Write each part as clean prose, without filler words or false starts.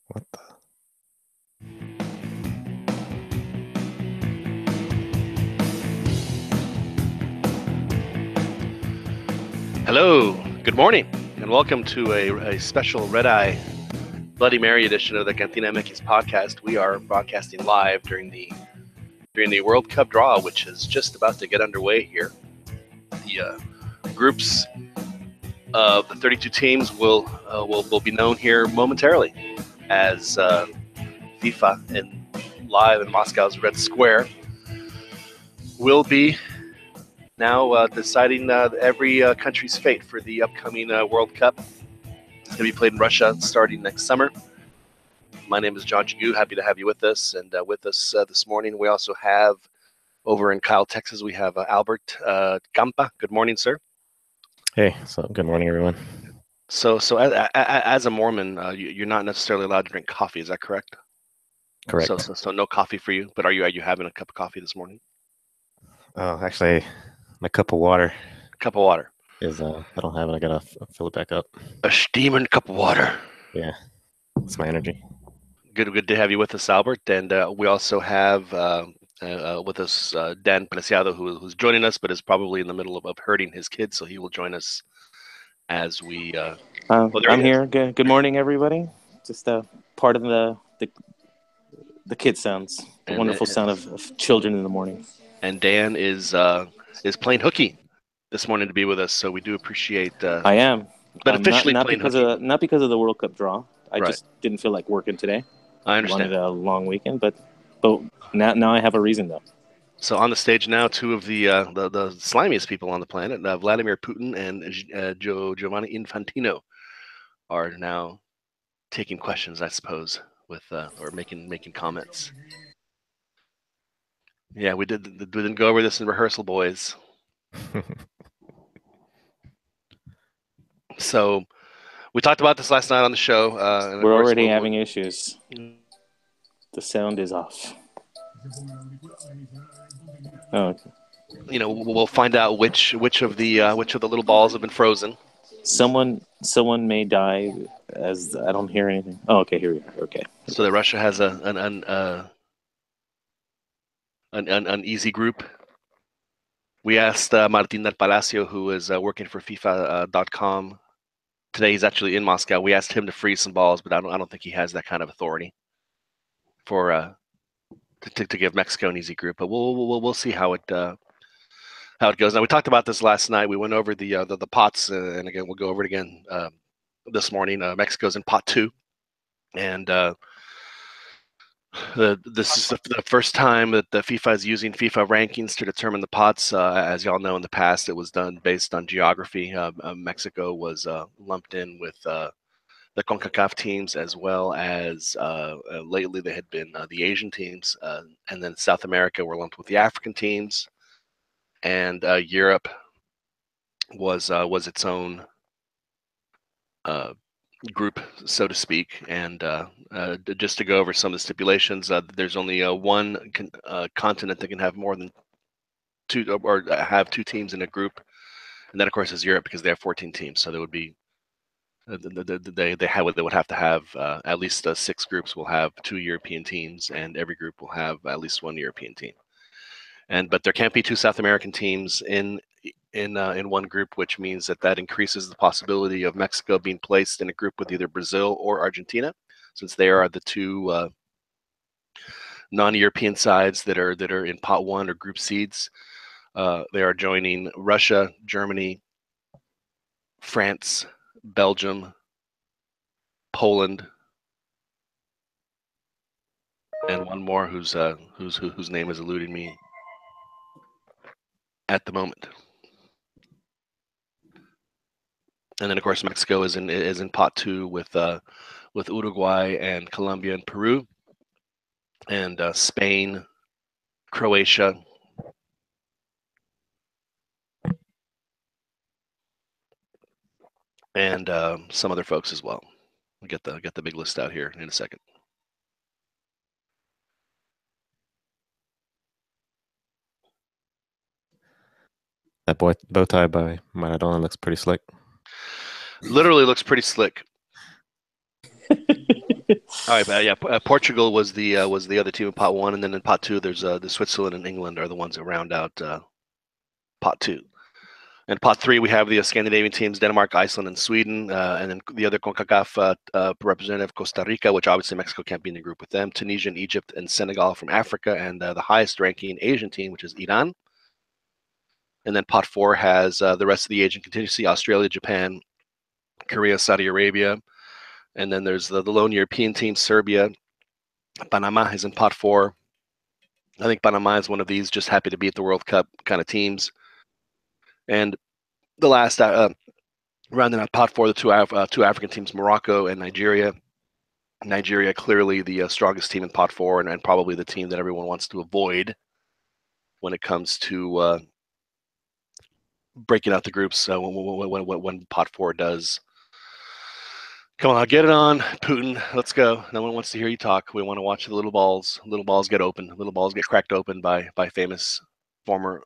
What the? Hello, good morning, and welcome to a special Red Eye Bloody Mary edition of the Cantina MX podcast. We are broadcasting live during the World Cup draw, which is just about to get underway here. The groups of the 32 teams will be known here momentarily as FIFA and live in Moscow's Red Square will be now deciding every country's fate for the upcoming World Cup. It's going to be played in Russia starting next summer. My name is John Chagu. Happy to have you with us. And with us this morning, we also have over in Kyle, Texas, we have Albert Campa. Good morning, sir. Hey, so good morning, everyone. So as a Mormon, you're not necessarily allowed to drink coffee. Is that correct? Correct. So no coffee for you. But are you having a cup of coffee this morning? Oh, actually, my cup of water A cup of water. is I don't have it. I gotta fill it back up. A steaming cup of water. Yeah, it's my energy. Good to have you with us, Albert. And we also have with us Dan Preciado, who's joining us, but is probably in the middle of herding his kids, so he will join us as we. I'm here. Good morning, everybody. Just part of the kid sounds, the wonderful sound of children in the morning. And Dan is playing hooky this morning to be with us, so we do appreciate. I am, but officially not playing because hooky. not because of the World Cup draw. I Right. just didn't feel like working today. I understand. Wanted a long weekend, but now I have a reason though. So on the stage now, two of the slimiest people on the planet, Vladimir Putin and Giovanni Infantino, are now taking questions, I suppose, with or making comments. Yeah, we didn't go over this in rehearsal, boys. So we talked about this last night on the show. We're already having issues. The sound is off. Oh, okay. You know, we'll find out which of the little balls have been frozen. Someone may die as I don't hear anything. Oh, okay, here we are. Okay. So that Russia has an easy group. We asked Martin del Palacio, who is working for FIFA.com. Today he's actually in Moscow. We asked him to freeze some balls, but I don't think he has that kind of authority for to give Mexico an easy group. But we'll see how it goes. Now we talked about this last night. We went over the pots, and again we'll go over it again this morning. Mexico's in pot 2, and this is the first time that the FIFA is using FIFA rankings to determine the pots. As y'all know, in the past, it was done based on geography. Mexico was lumped in with the CONCACAF teams, as well as lately they had been the Asian teams, and then South America were lumped with the African teams, and Europe was its own group, so to speak. And just to go over some of the stipulations, there's only one continent that can have more than two, or have two teams in a group, and that of course is Europe, because they have 14 teams. So there would be they would have to have at least 6 groups will have 2 European teams, and every group will have at least 1 European team. But there can't be 2 South American teams in one group, which means that increases the possibility of Mexico being placed in a group with either Brazil or Argentina, since they are the 2 non-European sides that are in pot 1 or group seeds. They are joining Russia, Germany, France, Belgium, Poland, and one more whose name is eluding me at the moment. And then of course Mexico is in pot 2 with Uruguay and Colombia and Peru, and Spain, Croatia, and some other folks as well. We'll get the big list out here in a second. That bow tie by Maradona looks pretty slick. Literally looks pretty slick. All right, yeah. Portugal was the other team in pot one, and then in pot two, there's the Switzerland and England are the ones that round out pot two. And pot three, we have the Scandinavian teams: Denmark, Iceland, and Sweden, and then the other CONCACAF representative, Costa Rica, which obviously Mexico can't be in the group with them. Tunisia, and Egypt, and Senegal from Africa, and the highest-ranking Asian team, which is Iran. And then pot four has the rest of the Asian contingency: Australia, Japan, Korea, Saudi Arabia. And then there's the lone European team, Serbia. Panama is in pot four. I think Panama is one of these just happy to be at the World Cup kind of teams. And the last rounding out pot four, the two African teams, Morocco and Nigeria. Nigeria clearly the strongest team in pot four, and probably the team that everyone wants to avoid when it comes to breaking out the groups when pot four does. Come on, get it on, Putin. Let's go. No one wants to hear you talk. We want to watch the little balls get open. Little balls get cracked open by famous former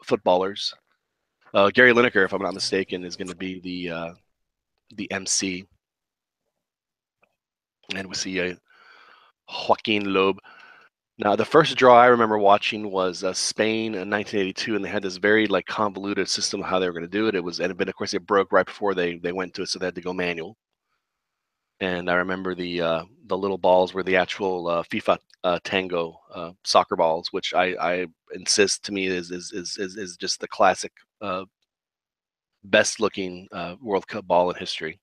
footballers. Gary Lineker, if I'm not mistaken, is going to be the MC, and we see Joaquin Loeb. Now, the first draw I remember watching was Spain in 1982, and they had this very convoluted system of how they were going to do it. But of course it broke right before they went to it, so they had to go manual. And I remember the little balls were the actual FIFA Tango soccer balls, which I insist to me is just the classic best looking World Cup ball in history.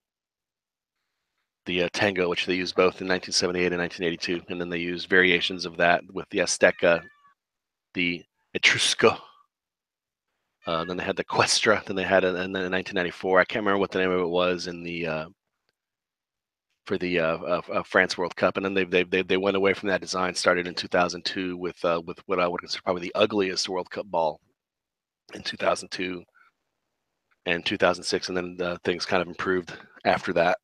The Tango, which they used both in 1978 and 1982, and then they used variations of that with the Azteca, the Etrusco. Then they had the Questra. Then they had it in 1994. I can't remember what the name of it was in the for the France World Cup, and then they went away from that design. Started in 2002 with what I would consider probably the ugliest World Cup ball in 2002 and 2006, and then things kind of improved after that.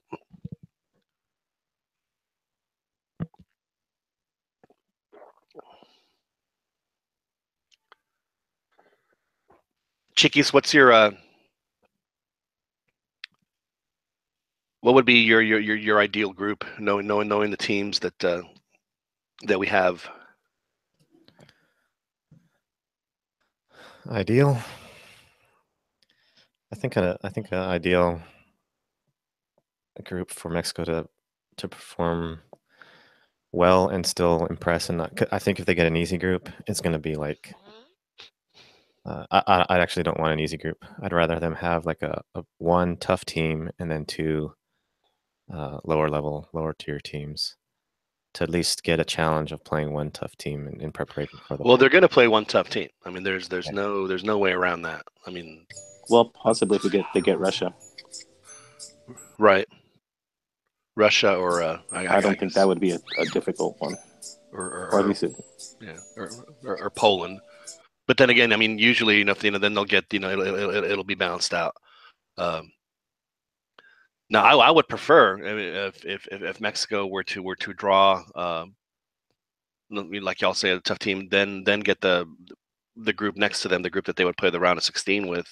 Chiquis, what's your what would be your ideal group, knowing the teams that we have? Ideal. I think an ideal group for Mexico to perform well and still impress, and I think if they get an easy group, it's going to be like I actually don't want an easy group. I'd rather them have like a one tough team and then two lower tier teams to at least get a challenge of playing one tough team in preparation for the. Well, they're going to play one tough team. I mean, there's no way around that. I mean, well, possibly if they get Russia, right? Russia or I don't think that would be a difficult one, or at least or Poland. But then again, I mean, usually then they'll get it'll be balanced out. Now, I would prefer if Mexico were to draw, like y'all say, a tough team, then get the group next to them, the group that they would play the round of 16 with,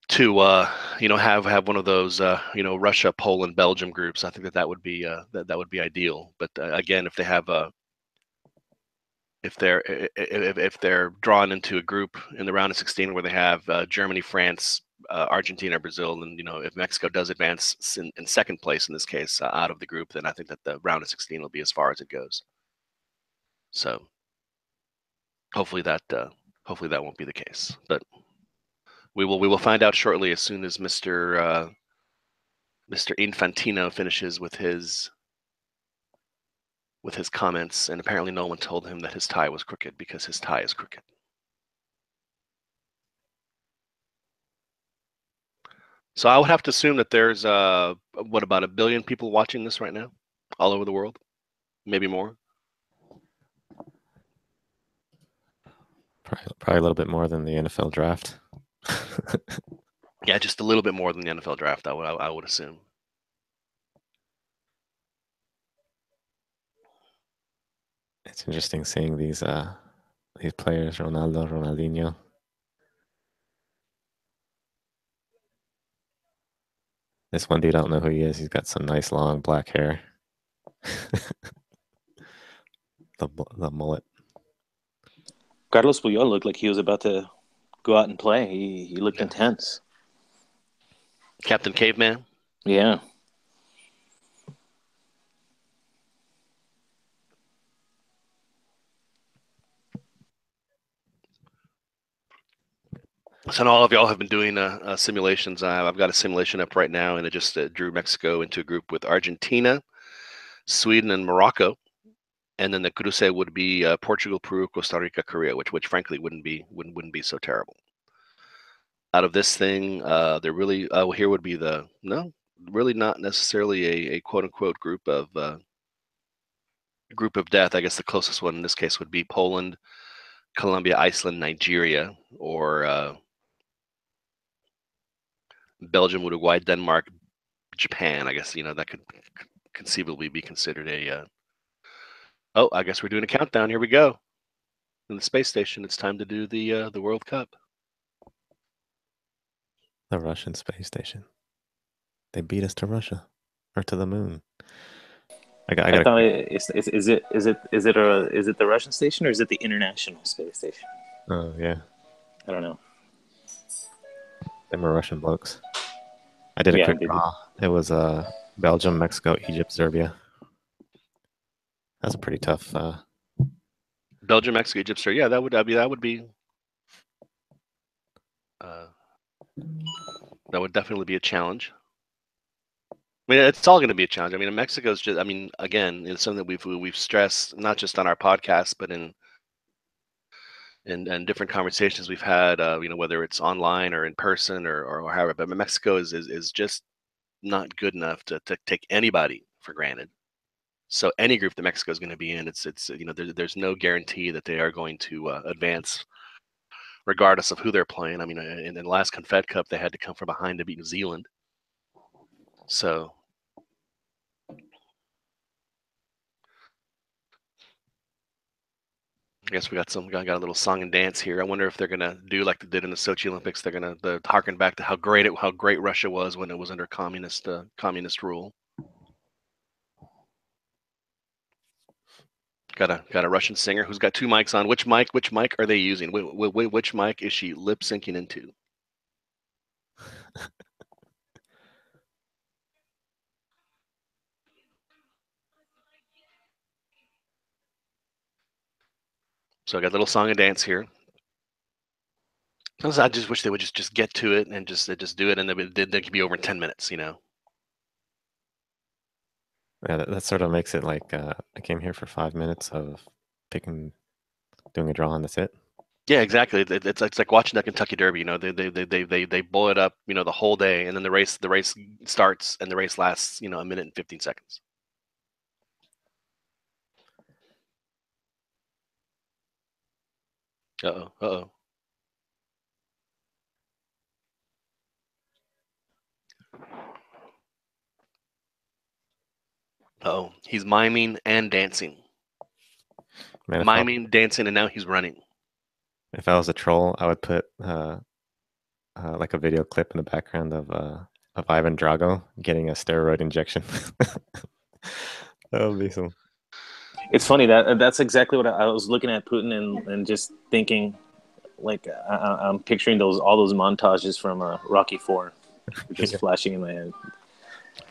to have one of those Russia, Poland, Belgium groups. I think that would be that would be ideal. But again, if they have if they're drawn into a group in the round of 16 where they have Germany, France, Argentina, Brazil, and if Mexico does advance in second place in this case out of the group, then I think that the round of 16 will be as far as it goes. So hopefully that won't be the case, but we will find out shortly as soon as Mr. Infantino finishes with his comments, and apparently no one told him that his tie was crooked, because his tie is crooked. So I would have to assume that there's about 1 billion people watching this right now, all over the world, maybe more. Probably a little bit more than the NFL draft. Yeah, just a little bit more than the NFL draft, I would assume. It's interesting seeing these players, Ronaldo, Ronaldinho. This one dude, I don't know who he is. He's got some nice long black hair. the mullet. Carlos Puyol looked like he was about to go out and play. He looked intense. Captain Caveman. Yeah. So all of y'all have been doing simulations. I've got a simulation up right now, and it just drew Mexico into a group with Argentina, Sweden, and Morocco. And then the cruce would be Portugal, Peru, Costa Rica, Korea, which frankly wouldn't be so terrible. Out of this thing, there really here would be really not necessarily a quote unquote group of death. I guess the closest one in this case would be Poland, Colombia, Iceland, Nigeria, or Belgium, Uruguay, Denmark, Japan. I guess that could conceivably be considered a. Oh, I guess we're doing a countdown. Here we go. In the space station, it's time to do the World Cup. The Russian space station. They beat us to Russia or to the moon. I thought is it the Russian station or is it the International Space Station? Oh yeah. I don't know. Them are Russian blokes. I did a quick draw. It was Belgium, Mexico, Egypt, Serbia. That's a pretty tough. Belgium, Mexico, Egypt, Serbia. Yeah, that would be. That would definitely be a challenge. I mean, it's all going to be a challenge. I mean, Mexico's just. I mean, again, it's something that we've stressed not just on our podcast, but in different conversations we've had. Whether it's online or in person or however. But Mexico is just not good enough to take anybody for granted. So any group that Mexico is going to be in, it's there's no guarantee that they are going to advance, regardless of who they're playing. I mean, in the last Confed Cup, they had to come from behind to beat New Zealand. So I guess we got a little song and dance here. I wonder if they're gonna do like they did in the Sochi Olympics. They're gonna harken back to how great Russia was when it was under communist rule. Got a Russian singer who's got two mics on. Which mic are they using? Which mic is she lip syncing into? So I got a little song and dance here. Sometimes I just wish they would just get to it and just do it, and they could be over in 10 minutes. Yeah, that sort of makes it like I came here for 5 minutes of doing a draw, and that's it. Yeah, exactly. It's like watching that Kentucky Derby. They blow it up, the whole day, and then the race starts, and the race lasts, a minute and 15 seconds. Uh-oh. Oh, he's miming and dancing. Man, miming, dancing, and now he's running. If I was a troll, I would put like a video clip in the background of Ivan Drago getting a steroid injection. That would be some. It's funny that's exactly what I was looking at Putin and just thinking, like I'm picturing all those montages from Rocky IV, just flashing in my head.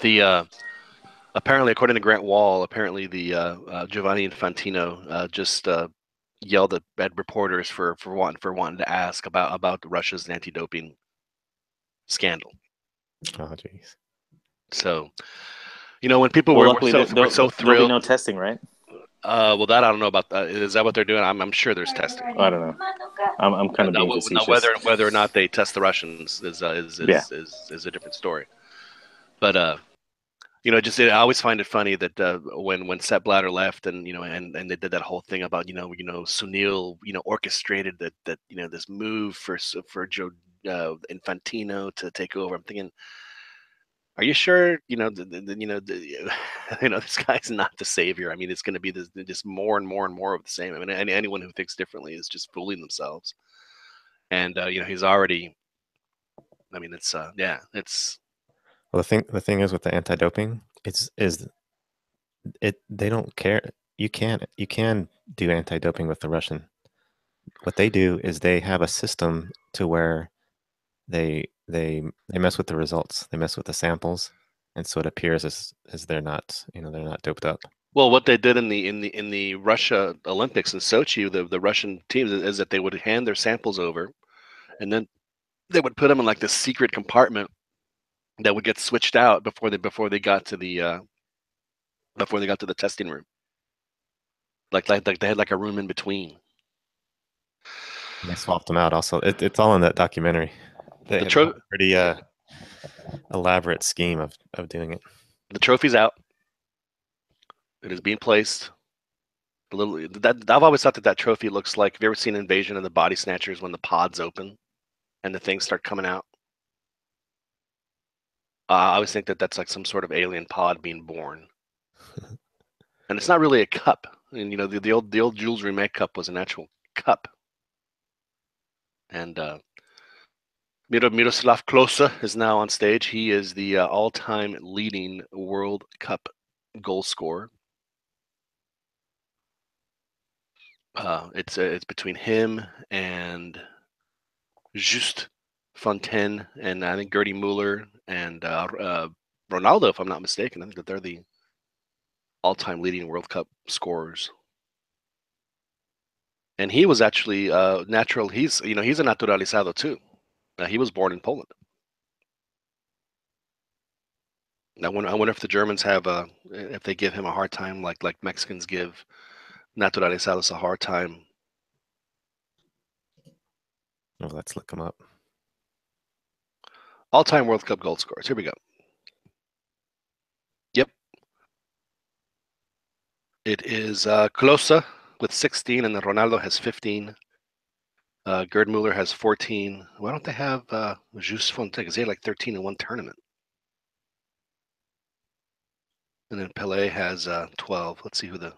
The apparently, according to Grant Wall, the Giovanni Infantino just yelled at reporters for wanting to ask about Russia's anti-doping scandal. Oh, jeez. So, when people were so thrilled. There'll be no testing, right? Well, that I don't know about. Is that what they're doing? I'm sure there's testing. I don't know. I'm kind of being facetious. Now whether or not they test the Russians is a different story. But I always find it funny that when Sepp Blatter left and and they did that whole thing about Sunil orchestrated that this move for Joe Infantino to take over. I'm thinking, are you sure this guy's not the savior? I mean, it's going to be just more and more and more of the same. I mean, anyone who thinks differently is just fooling themselves. And he's already. I mean, it's. Well, the thing is with the anti-doping, they don't care. You can do anti-doping with the Russian. What they do is they have a system to where they mess with the results. They mess with the samples, and so it appears as they're not doped up. Well, what they did in the Russia Olympics in Sochi, the Russian teams is that they would hand their samples over, and then they would put them in like this secret compartment that would get switched out before they got to the testing room. Like they had like a room in between. And they swapped them out. Also, it's all in that documentary. They The have tro- a pretty elaborate scheme of doing it. the trophy's out. It is being placed. I've always thought that trophy looks like. Have you ever seen Invasion of the Body Snatchers when the pods open and the things start coming out? I always think that that's like some sort of alien pod being born, and it's not really a cup. And the old Jules Rimet cup was an actual cup. And Miroslav Klose is now on stage. He is the all-time leading World Cup goal scorer. It's between him and Just Fontaine, and I think Gerd Müller and Ronaldo, if I'm not mistaken. I think that they're the all-time leading World Cup scorers. And he was actually natural. He's a naturalizado too. He was born in Poland. I wonder if the Germans if they give him a hard time like Mexicans give naturalizados a hard time. Well, let's look them up. All-time World Cup goal scorers. Here we go. Yep. It is Klose with 16, and then Ronaldo has 15. Gerd Müller has 14. Why don't they have Just Fontaine? Because they had like 13 in one tournament. And then Pelé has 12. Let's see who the...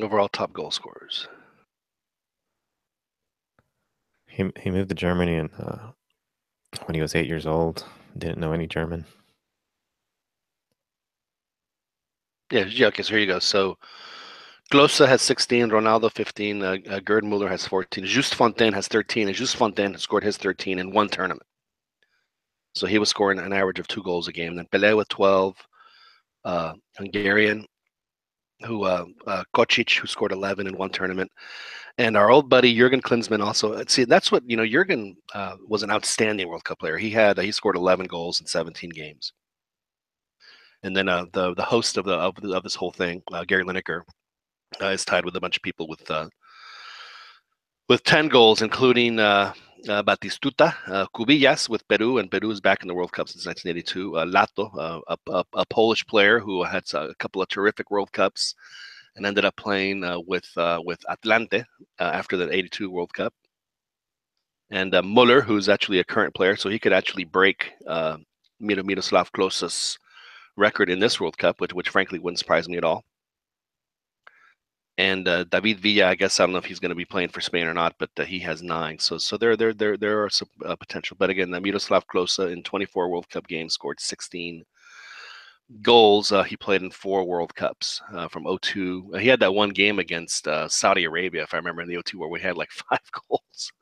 overall top goal scorers. He moved to Germany and when he was 8 years old. Didn't know any German. Yeah, okay, so here you go. So Klose has 16, Ronaldo 15, Gerd Müller has 14, Just Fontaine has 13, and Just Fontaine has scored his 13 in one tournament. So he was scoring an average of 2 goals a game. Then Pelé with 12, Hungarian, Kocic, who scored 11 in one tournament. And our old buddy Jurgen Klinsmann also. See, that's what Jurgen was an outstanding World Cup player. He scored 11 goals in 17 games. And then the host of this whole thing, Gary Lineker, is tied with a bunch of people with 10 goals, including Batistuta, Cubillas with Peru, and Peru is back in the World Cup since 1982. Lato, a Polish player who had a couple of terrific World Cups and ended up playing with Atlante after the 82 World Cup. And Muller, who's actually a current player, so he could actually break Miroslav Klose's record in this World Cup, which frankly wouldn't surprise me at all. And David Villa, I guess I don't know if he's going to be playing for Spain or not, but he has 9. So there are some potential. But again, Miroslav Klose in 24 World Cup games scored 16 goals. He played in 4 World Cups from 2002. He had that one game against Saudi Arabia, if I remember, in the 2002 where we had like 5 goals.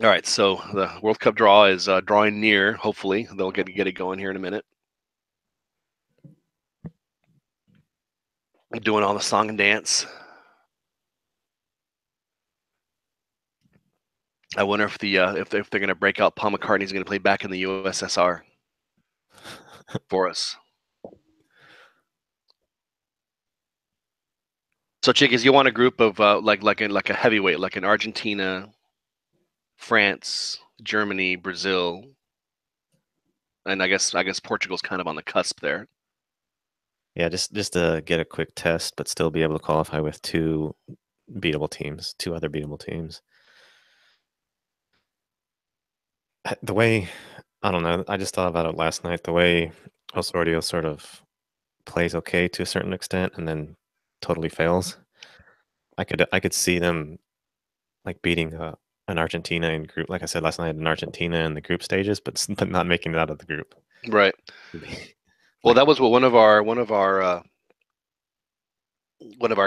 All right, so the World Cup draw is drawing near. Hopefully, they'll get it going here in a minute. Doing all the song and dance. I wonder if if they're going to break out Paul McCartney's going to play Back in the USSR for us. So, Chickies, you want a group of like a heavyweight, like in Argentina, France, Germany, Brazil, and I guess Portugal's kind of on the cusp there. Yeah, just to get a quick test, but still be able to qualify with 2 other beatable teams. The way I don't know. I just thought about it last night. The way Osorio sort of plays okay to a certain extent, and then totally fails. I could see them like beating an Argentina in group. Like I said last night, an Argentina in the group stages, but not making it out of the group. Right. Well, Like, that was what one of our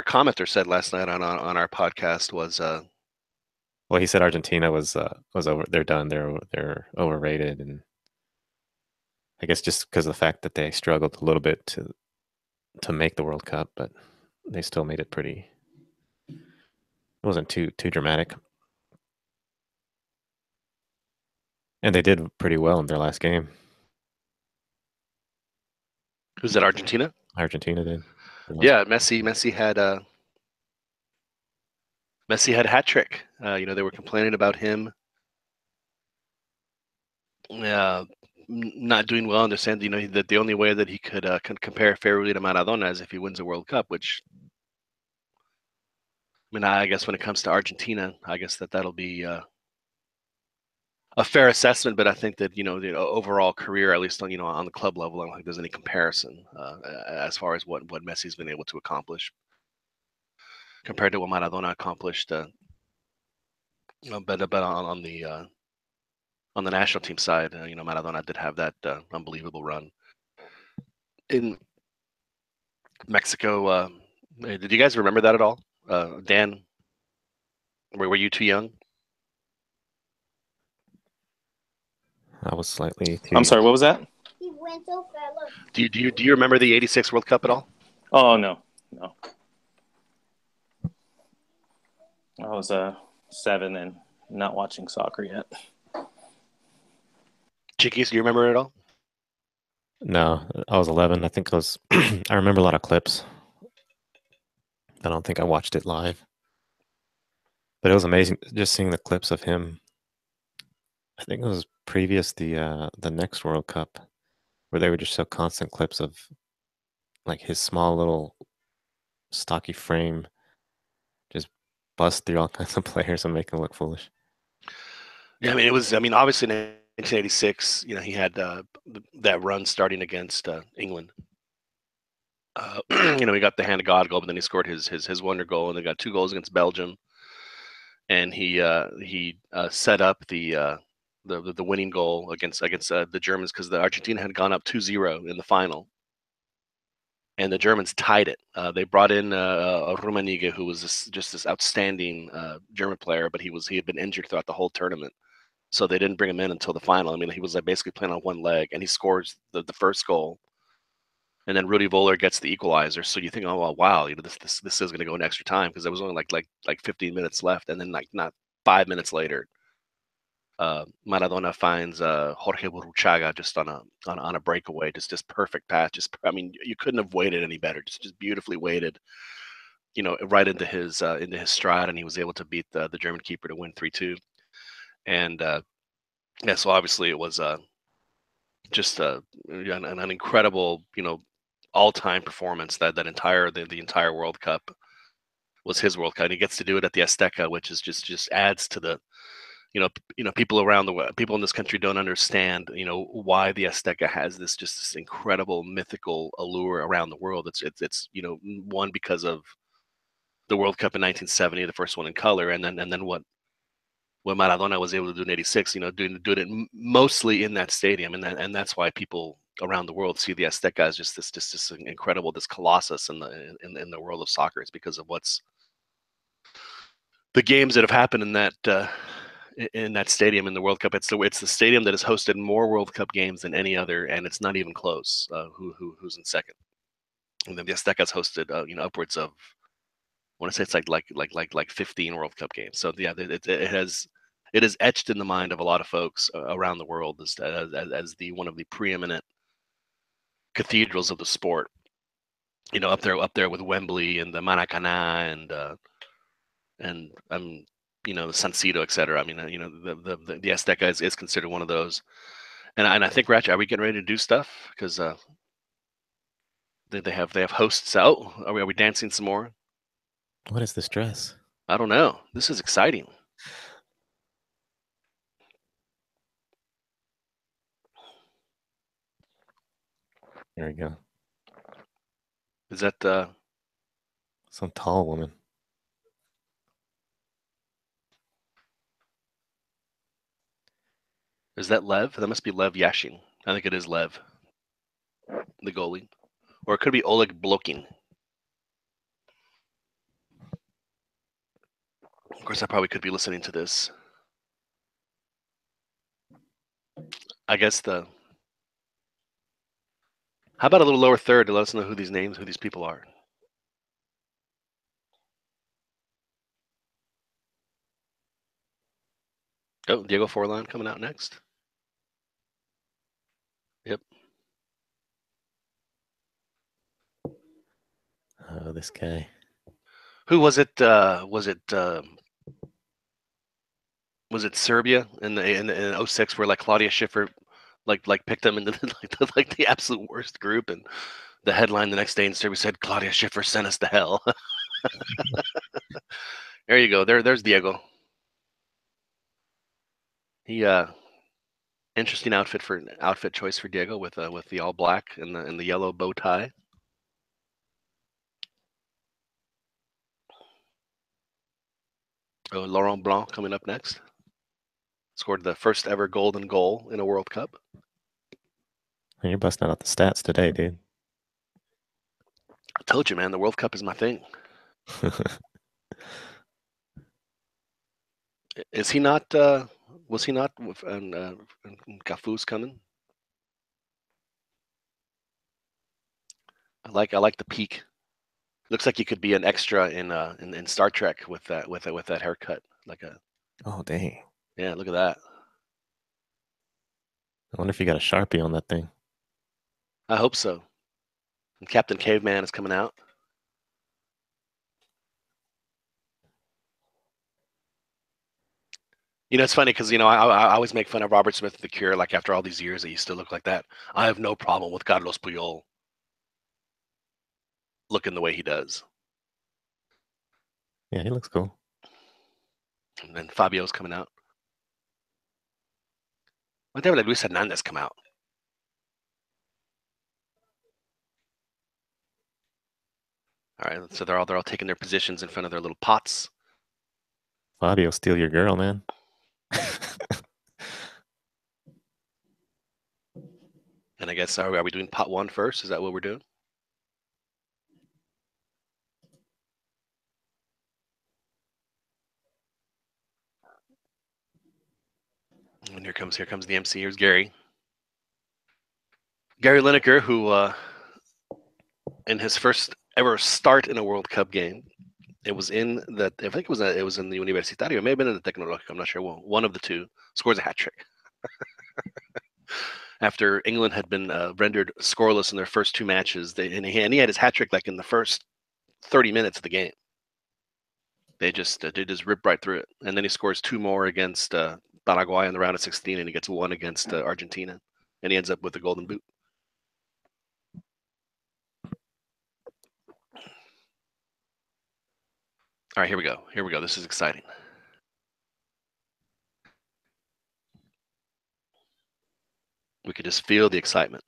commenters said last night on our podcast was well, he said Argentina was over. They're done. They're overrated, and I guess just because of the fact that they struggled a little bit to make the World Cup, but they still made it pretty. It wasn't too dramatic, and they did pretty well in their last game. who's that? Argentina. Argentina did. Yeah, Messi had a hat trick. They were complaining about him not doing well. Understand, that the only way that he could compare fairly to Maradona is if he wins a World Cup. Which, I mean, I guess when it comes to Argentina, I guess that'll be a fair assessment. But I think that the overall career, at least on the club level, I don't think there's any comparison as far as what Messi's been able to accomplish compared to what Maradona accomplished. But on the national team side, Maradona did have that unbelievable run in Mexico. Did you guys remember that at all? Dan, were you too young? I was slightly too. I'm sorry, what was that? He went so fast. Do you remember the '86 World Cup at all? Oh no. I was 7 and not watching soccer yet. Chiquis, do you remember it at all? No, I was 11. I think I was. I remember a lot of clips. I don't think I watched it live, but it was amazing just seeing the clips of him. I think it was previous the next World Cup, where they were just so constant clips of like his small little stocky frame just bust through all kinds of players and make them look foolish. Yeah, I mean, it was. I mean, obviously in 1986, he had that run starting against England. He got the hand of God goal, but then he scored his wonder goal, and they got 2 goals against Belgium, and he set up the winning goal against the Germans because the Argentina had gone up 2-0 in the final, and the Germans tied it. They brought in Rummenigge, who was just this outstanding German player, but he had been injured throughout the whole tournament, so they didn't bring him in until the final. I mean, he was like basically playing on one leg, and he scores the first goal, and then Rudy Voller gets the equalizer. So you think, oh well, wow, this is going to go in extra time because there was only like 15 minutes left, and then like not 5 minutes later, Maradona finds Jorge Burruchaga just on a breakaway, just perfect pass. I mean, you couldn't have waited any better. Just beautifully weighted, right into his stride, and he was able to beat the German keeper to win 3-2. And yeah, so obviously it was just an incredible, all-time performance. That entire the entire World Cup was his World Cup. And he gets to do it at the Azteca, which is just adds to the people around the world, people in this country don't understand, why the Azteca has this incredible mythical allure around the world. It's one because of the World Cup in 1970, the first one in color, and then what Maradona was able to do in '86, doing it mostly in that stadium, and that's why people around the world see the Azteca as just this incredible, this colossus in the world of soccer. It's because of the games that have happened in that stadium in the World Cup. It's the stadium that has hosted more World Cup games than any other, and it's not even close. Who's in second? And then the Azteca's hosted upwards of, I want to say it's like 15 World Cup games. So yeah, it is etched in the mind of a lot of folks around the world as the one of the preeminent cathedrals of the sport. Up there with Wembley and the Maracanã and the San Siro, et cetera. I mean, the Azteca is considered one of those. And I think, Ratchet, are we getting ready to do stuff? Because they have hosts out. Are we dancing some more? What is this dress? I don't know. This is exciting. There we go. Is that Some tall woman. Lev? That must be Lev Yashin. I think it is Lev, the goalie, or it could be Oleg Blokin. Of course, I probably could be listening to this. I guess how about a little lower third to let us know who these people are? Oh, Diego Forlan coming out next. Yep. Oh, this guy. Who was it? Was it Serbia in 06 where like Claudia Schiffer like picked them into like the absolute worst group, and the headline the next day in Serbia said Claudia Schiffer sent us to hell. There you go. There's Diego. He interesting outfit choice for Diego with the all black and the yellow bow tie. Oh, Laurent Blanc coming up next. Scored the first ever golden goal in a World Cup. You're busting out the stats today, dude. I told you, man, the World Cup is my thing. Is he not? Was he not? And Cafu's coming. I like the peak. Looks like he could be an extra in Star Trek with that haircut. Like a. Oh, dang. Yeah, look at that. I wonder if you got a Sharpie on that thing. I hope so. And Captain Caveman is coming out. You know, it's funny because I always make fun of Robert Smith of The Cure. Like after all these years, that you still look like that. I have no problem with Carlos Puyol looking the way he does. Yeah, he looks cool. And then Fabio's coming out. When did Luis Hernandez come out? All right, so they're all taking their positions in front of their little pots. Fabio, steal your girl, man. And I guess are we doing pot one first? Is that what we're doing? And here comes the MC. Here's Gary. Gary Lineker, who in his first ever start in a World Cup game, it was in that I think it was in the Universitario. It may have been in the Tecnológico. I'm not sure. One of the two scores a hat trick. After England had been rendered scoreless in their first two matches, and he had his hat trick like in the first 30 minutes of the game. They just rip right through it, and then he scores two more against Paraguay in the round of 16, and he gets one against Argentina, and he ends up with the golden boot. All right, here we go. This is exciting. We could just feel the excitement.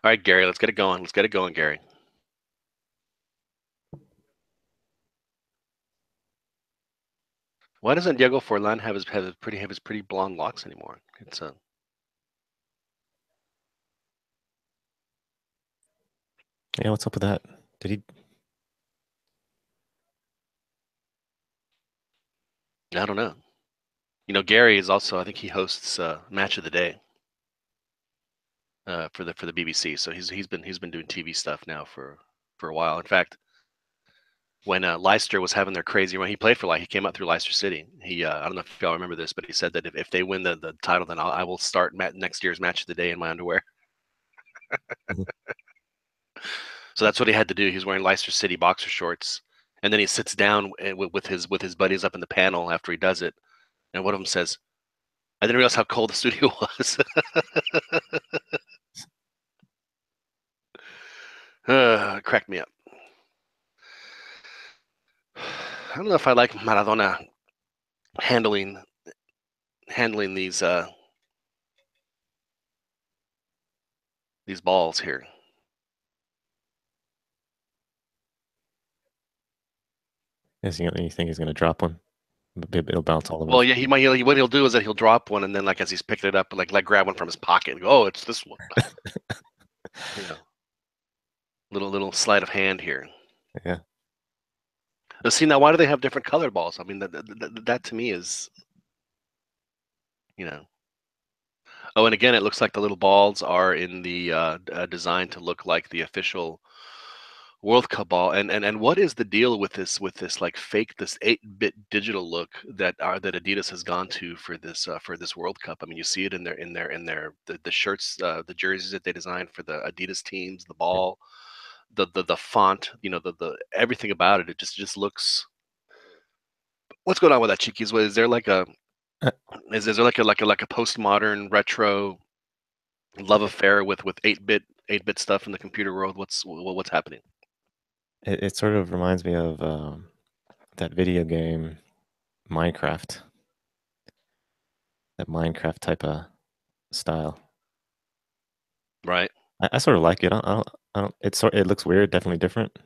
All right, Gary, let's get it going. Gary. Why doesn't Diego Forlan have his pretty blonde locks anymore? It's Yeah, what's up with that? Did he? I don't know. Gary is also, I think he hosts Match of the Day for the BBC. So he's been doing TV stuff now for a while. In fact, when Leicester was having their crazy run, he played for he came up through Leicester City. He I don't know if y'all remember this, but he said that if they win the title, then I will start next year's Match of the Day in my underwear. So that's what he had to do. He was wearing Leicester City boxer shorts, and then he sits down with his buddies up in the panel after he does it, and one of them says, "I didn't realize how cold the studio was." Cracked me up. I don't know if I like Maradona handling these balls here. You think he's gonna drop one? It'll bounce all over. Well, yeah, he might. What he'll do is that he'll drop one, and then like as he's picking it up, like grab one from his pocket and go, "Oh, it's this one." You know, little sleight of hand here. Yeah. But see, now why do they have different colored balls? I mean, that to me is, you know. Oh, and again, it looks like the little balls are in the designed to look like the official World Cup ball. And what is the deal with this like fake, this 8-bit digital look that Adidas has gone to for this World Cup? I mean, you see it in the shirts, the jerseys that they designed for the Adidas teams, the ball, the font, you know, the everything about it. It just looks. What's going on with that, Cheekies? Is there like a Uh, is there like a postmodern retro love affair with 8-bit stuff in the computer world? What's happening? It sort of reminds me of that video game Minecraft. That Minecraft type of style. Right. I sort of like it. I don't. It looks weird, definitely different.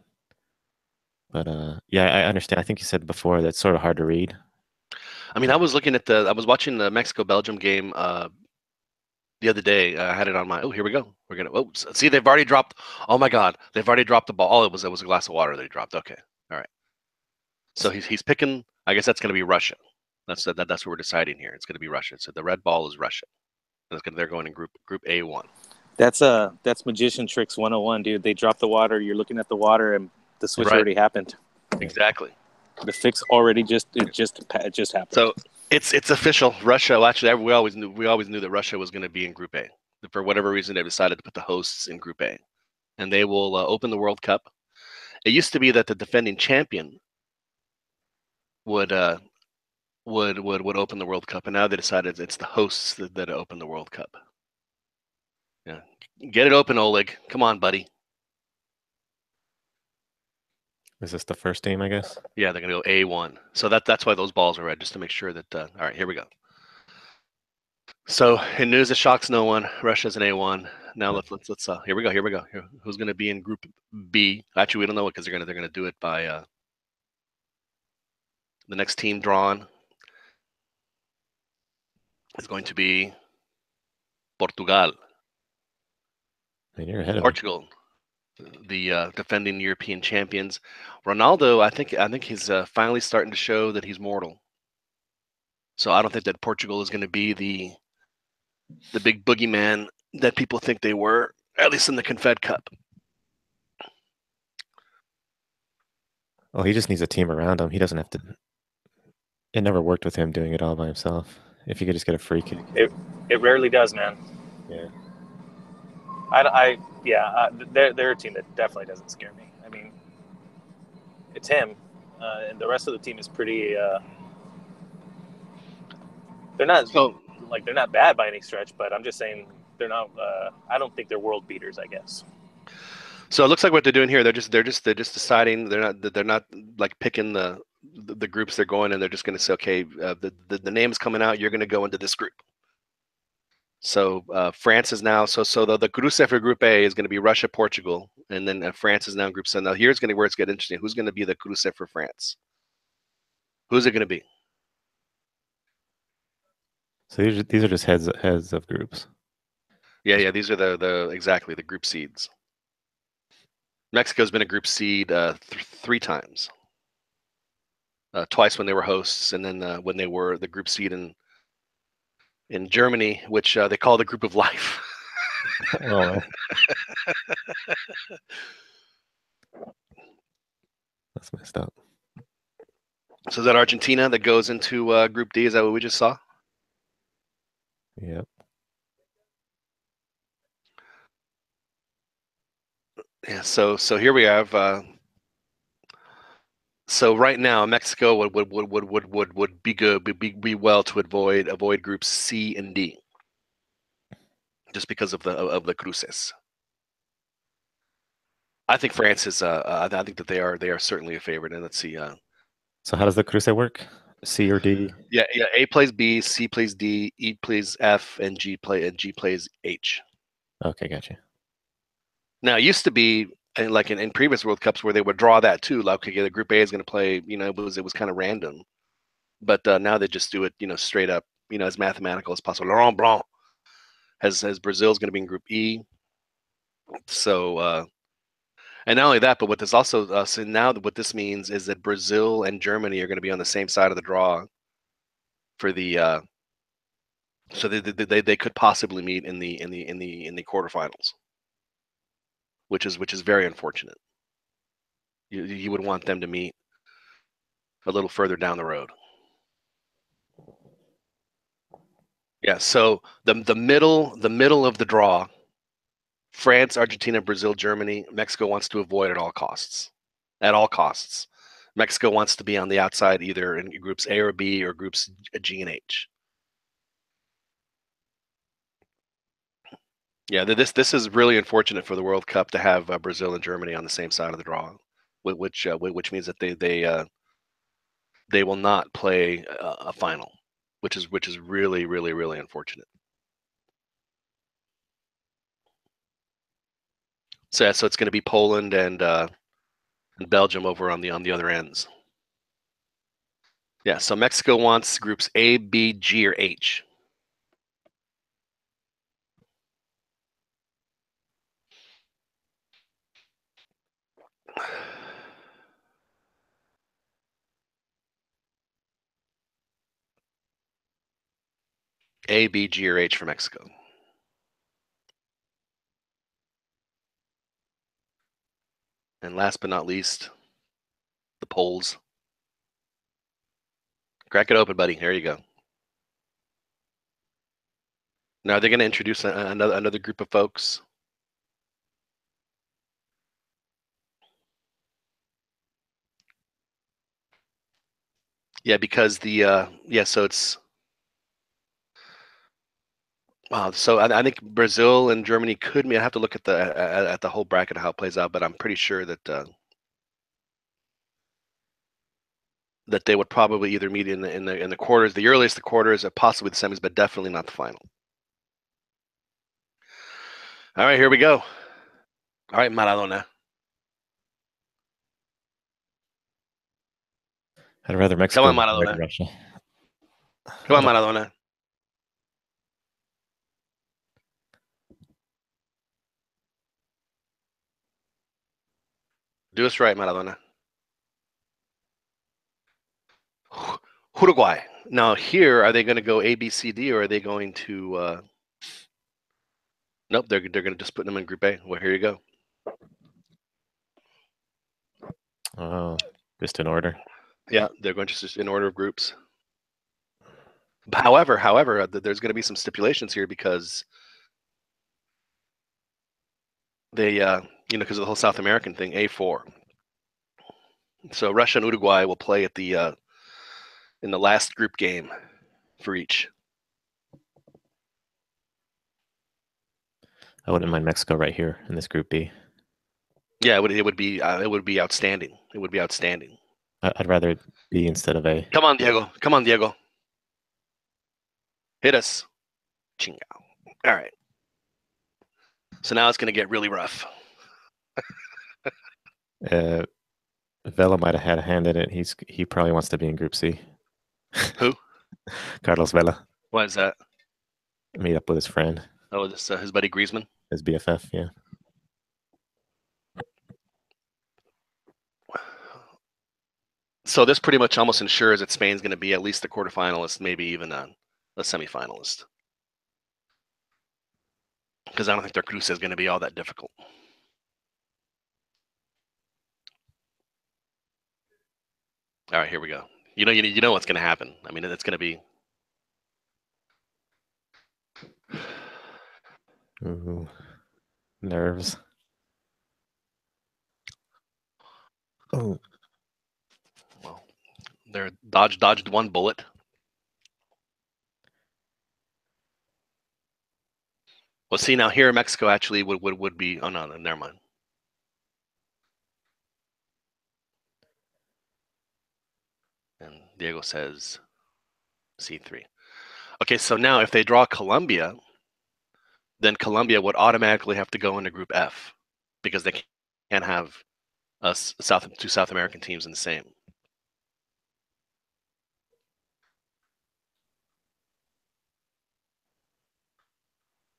But yeah, I understand. I think you said before that it's sort of hard to read. I mean, I was watching the Mexico-Belgium game the other day. I had it on my. Oh, here we go. We're gonna. Oh, see, they've already dropped. Oh my God, they've already dropped the ball. Oh, it was a glass of water that he dropped. Okay, all right. So he's picking. I guess that's gonna be Russia. That's what we're deciding here. It's gonna be Russia. So the red ball is Russia. They're going in group A1. That's magician tricks 101, dude. They drop the water. You're looking at the water, and the switch Right. already happened. Exactly. The fix already just happened. So it's official. Russia. Well, actually, we always knew that Russia was going to be in Group A. For whatever reason, they decided to put the hosts in Group A, and they will open the World Cup. It used to be that the defending champion would open the World Cup, and now they decided it's the hosts that open the World Cup. Yeah, get it open, Oleg. Come on, buddy. Is this the first team, I guess? Yeah, they're gonna go A1. So that's why those balls are red, just to make sure that. All right, here we go. So in news that shocks no one, Russia's an A1. Now let's here we go. Who's gonna be in Group B? Actually, we don't know it because they're gonna do it by the next team drawn is going to be Portugal. I mean, you're ahead of me. Portugal, the defending European champions. Ronaldo, I think he's finally starting to show that he's mortal. So I don't think that Portugal is going to be the big boogeyman that people think they were, at least in the Confed Cup. Well, he just needs a team around him. He doesn't have to. It never worked with him doing it all by himself. If you could just get a free kick. It rarely does, man. Yeah. They're a team that definitely doesn't scare me. I mean, it's him, and the rest of the team is pretty. They're not bad by any stretch, but I'm just saying they're not. I don't think they're world beaters, I guess. So it looks like what they're doing here. They're just deciding. They're not like picking the groups they're going, and they're just going to say, okay, the name's coming out. You're going to go into this group. So France is now so the Group for Group A is going to be Russia, Portugal, and then France is now in Group C. Now here's where it's getting interesting. Who's going to be the Group for France? Who's it going to be? So these are just heads of groups. Yeah. These are the group seeds. Mexico's been a group seed 3 times. Twice when they were hosts, and then when they were the group seed in Germany, which they call the Group of Life. Oh. That's messed up. So is that Argentina that goes into Group D? Is that what we just saw? Yep. Yeah. So here we have. So right now, Mexico would be good, be well to avoid groups C and D, just because of the cruces. I think France is. I think that they are certainly a favorite. And let's see. So how does the cruce work? C or D? Yeah, A plays B, C plays D, E plays F, and G plays H. Okay, gotcha. Now it used to be like in previous World Cups where they would draw that too. Like, okay, the Group A is going to play. It was kind of random, but now they just do it, straight up, as mathematical as possible. Laurent Blanc has Brazil's going to be in Group E. So, and not only that, but what this also so now what this means is that Brazil and Germany are going to be on the same side of the draw for the. So they could possibly meet in the quarterfinals, which is very unfortunate. You would want them to meet a little further down the road. Yeah, so the middle of the draw, France, Argentina, Brazil, Germany, Mexico wants to avoid at all costs. At all costs. Mexico wants to be on the outside either in groups A or B or groups G and H. Yeah, this is really unfortunate for the World Cup to have Brazil and Germany on the same side of the draw, which means that they will not play a final, which is really really really unfortunate. So it's going to be Poland and Belgium over on the other ends. Yeah, so Mexico wants groups A, B, G, or H. A, B, G, or H for Mexico. And last but not least, the Poles. Crack it open, buddy. There you go. Now they're going to introduce another group of folks. Yeah, because so it's wow. So I think Brazil and Germany could meet. I have to look at the whole bracket how it plays out, but I'm pretty sure that that they would probably either meet in the quarters, the earliest the quarters, or possibly the semis, but definitely not the final. All right, here we go. All right, Maradona. I'd rather Mexico Come on, avoid Maradona. Russia. Come on, Maradona. Do us right, Maradona. Uruguay. Now here, are they going to go A, B, C, D, or are they going to? Nope, they're going to just put them in Group A. Well, here you go. Oh, just in order. Yeah, they're going just in order of groups. However, there's going to be some stipulations here because they, because of the whole South American thing, A4. So Russia and Uruguay will play at the in the last group game for each. I wouldn't mind Mexico right here in this Group B. Yeah, it would be outstanding. It would be outstanding. I'd rather B instead of A. Come on, Diego. Come on, Diego. Hit us. Chingao. All right. So now it's going to get really rough. Vela might have had a hand in it. He probably wants to be in Group C. Who? Carlos Vela. What is that? Meet up with his friend. Oh, this his buddy Griezmann. His BFF, yeah. So this pretty much almost ensures that Spain's going to be at least a quarterfinalist, maybe even a semifinalist. Because I don't think their cruce is going to be all that difficult. All right, here we go. You know what's going to happen. I mean, it's going to be. Ooh, nerves. Oh, Well, they're dodged one bullet. Well, see now here, Mexico actually would be. Oh no, never mind. And Diego says C3. Okay, so now if they draw Colombia, then Colombia would automatically have to go into Group F because they can't have two South American teams in the same.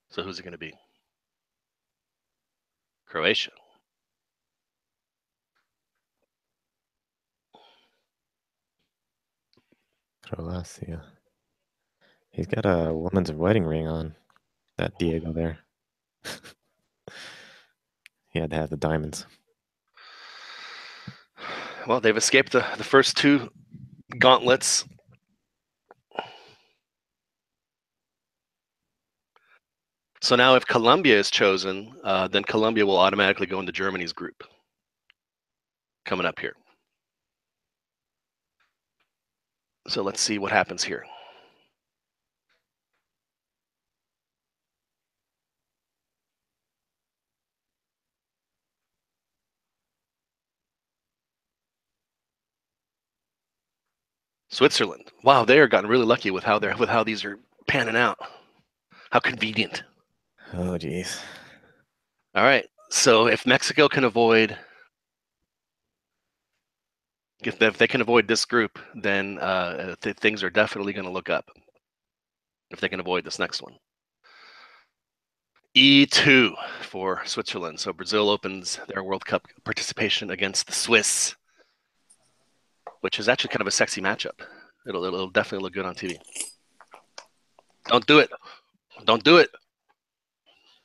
So who's it going to be? Croatia. Croatia. He's got a woman's wedding ring on, that Diego there. He had to have the diamonds. Well, they've escaped the first two gauntlets. So now if Colombia is chosen, then Colombia will automatically go into Germany's group. Coming up here. So let's see what happens here. Switzerland. Wow, they are gotten really lucky with how these are panning out. How convenient. Oh, geez. All right. So if Mexico can avoid, if they can avoid this group, then things are definitely going to look up. If they can avoid this next one. E2 for Switzerland. So Brazil opens their World Cup participation against the Swiss, which is actually kind of a sexy matchup. It'll definitely look good on TV. Don't do it. Don't do it.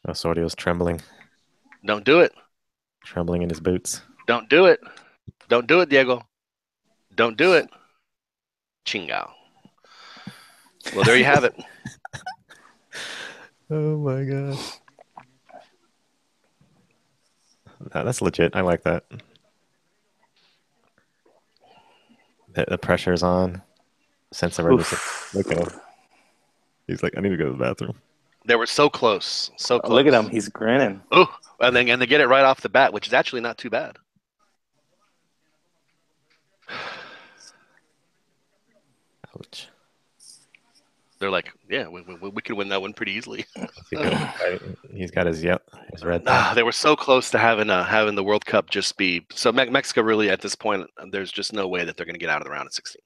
Osorio's trembling. Don't do it. Trembling in his boots. Don't do it. Don't do it, Diego. Don't do it. Chingao. Well, there you have it. Oh my god. No, that's legit. I like that. The pressure's on. Sense of urgency. Look at him. He's like, I need to go to the bathroom. They were so close. So close. Look at him. He's grinning. Oh, and they get it right off the bat, which is actually not too bad. Ouch. They're like, yeah, we could win that one pretty easily. He's got his red. They were so close to having the World Cup just be so. Mexico really at this point, there's just no way that they're going to get out of the round of 16.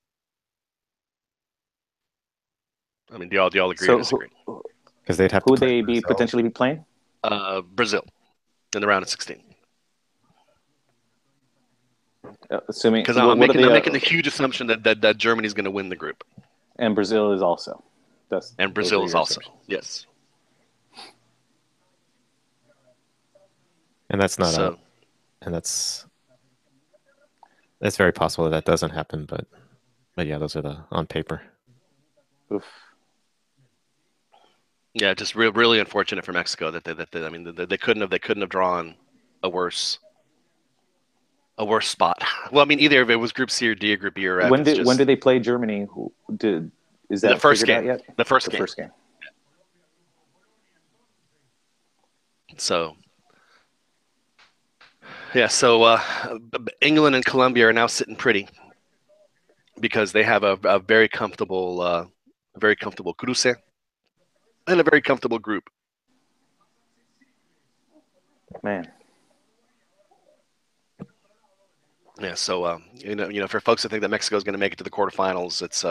I mean, do y'all agree or disagree? Because they'd have who to. Would they potentially be playing? Brazil in the round of 16. Assuming because I'm making the huge assumption that Germany's going to win the group, and Brazil is also. Brazil is also yes. And that's not that's very possible that doesn't happen, but yeah, those are the on paper. Oof. Yeah, just really unfortunate for Mexico that they couldn't have drawn a worse spot. Well, I mean, either if it was Group C or D or Group E or F. When did they play Germany? Is that the first game? Out yet? The first game. So, yeah. So England and Colombia are now sitting pretty because they have a very comfortable cruce and a very comfortable group. Man. Yeah. So for folks that think that Mexico is going to make it to the quarterfinals, it's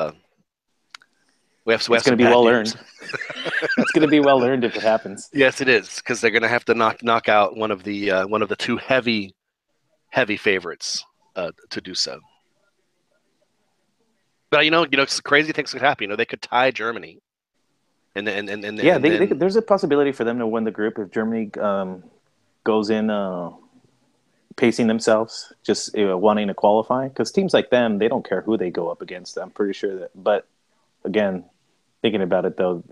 it's going to be well earned. It's going to be well earned if it happens. Yes, it is, because they're going to have to knock out one of the two heavy favorites to do so. But crazy things could happen. They could tie Germany, and there's a possibility for them to win the group if Germany goes in pacing themselves, just wanting to qualify. Because teams like them, they don't care who they go up against. I'm pretty sure that, but. Again, thinking about it though,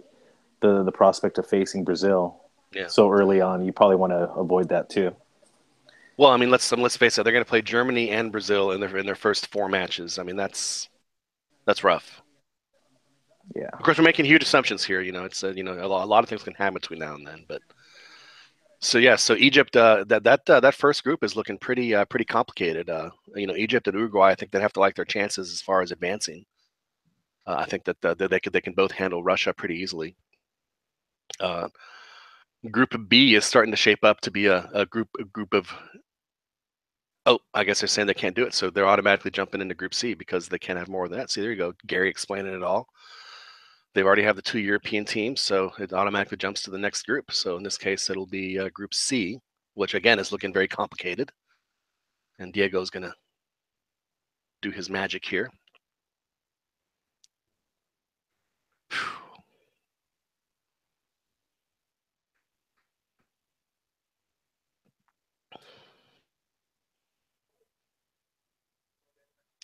the prospect of facing Brazil so early on, you probably want to avoid that too. Well, I mean, let's face it, they're going to play Germany and Brazil in their first 4 matches. I mean, that's rough. Yeah. Of course, we're making huge assumptions here. It's a lot of things can happen between now and then, but so Egypt that first group is looking pretty complicated. Egypt and Uruguay, I think they have to like their chances as far as advancing. I think that they can both handle Russia pretty easily. Group B is starting to shape up to be a group of. Oh, I guess they're saying they can't do it, so they're automatically jumping into Group C because they can't have more than that. See, there you go, Gary explaining it all. They already have the 2 European teams, so it automatically jumps to the next group. So in this case, it'll be Group C, which again is looking very complicated. And Diego's going to do his magic here.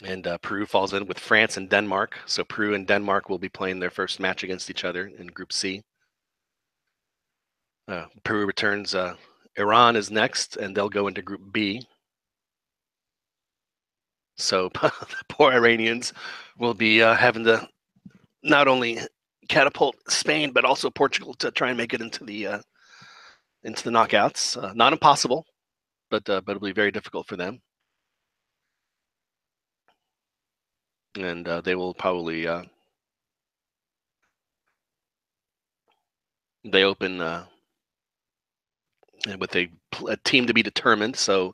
And Peru falls in with France and Denmark. So Peru and Denmark will be playing their first match against each other in Group C. Peru returns. Iran is next, and they'll go into Group B. So the poor Iranians will be having to not only catapult Spain but also Portugal to try and make it into the knockouts. Not impossible, but it'll be very difficult for them. And they will probably they open with a team to be determined. So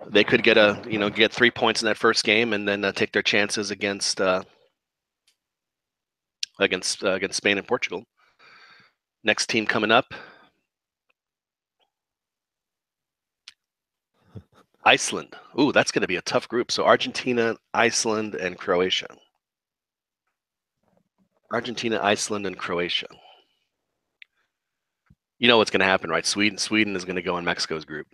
they could get 3 points in that first game and then take their chances against Spain and Portugal. Next team coming up, Iceland. Ooh, that's going to be a tough group. So Argentina, Iceland, and Croatia. Argentina, Iceland, and Croatia. You know what's going to happen, right? Sweden is going to go in Mexico's group.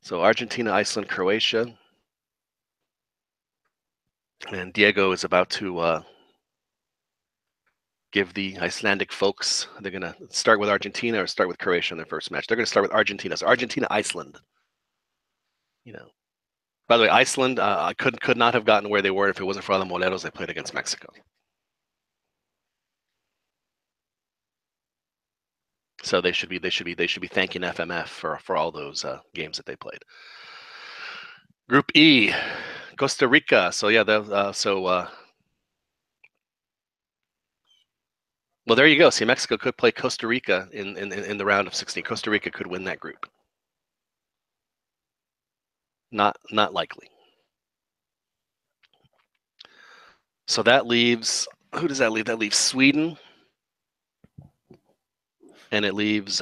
So Argentina, Iceland, Croatia. And Diego is about to give the Icelandic folks, they're going to start with Argentina or start with Croatia in their first match. They're going to start with Argentina. So Argentina, Iceland. By the way, Iceland could not have gotten where they were if it wasn't for the Moleros they played against Mexico. So they should be thanking FMF for all those games that they played. Group E, Costa Rica. So yeah, well, there you go. See, Mexico could play Costa Rica in the round of 16. Costa Rica could win that group. Not likely. So that leaves, who does that leave? That leaves Sweden, and it leaves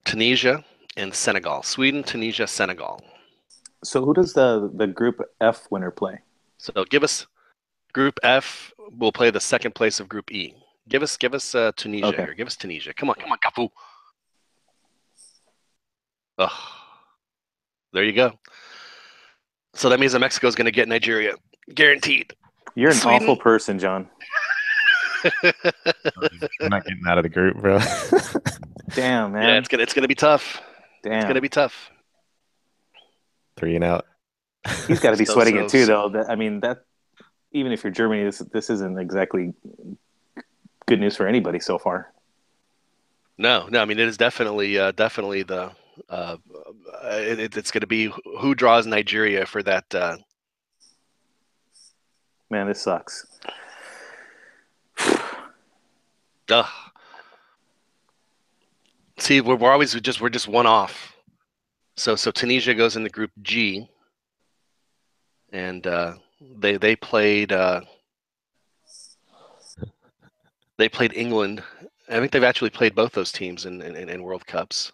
Tunisia and Senegal. Sweden, Tunisia, Senegal. So who does the Group F winner play? So give us Group F. We'll play the second place of Group E. Give us Tunisia Okay. here. Give us Tunisia. Come on, Cafu. Ugh. There you go. So that means that Mexico is going to get Nigeria, guaranteed. You're an awful person, John. I'm not getting out of the group, bro. Damn, man. Yeah, it's gonna be tough. Damn. It's gonna be tough. 3 and out. He's got to be sweating it too, though. That even if you're Germany, this isn't exactly good news for anybody so far. No. I mean, it is definitely the it's going to be who draws Nigeria for that. Man, this sucks. Ugh. See, we're just one off. So Tunisia goes into Group G, and they played England. I think they've actually played both those teams in World Cups.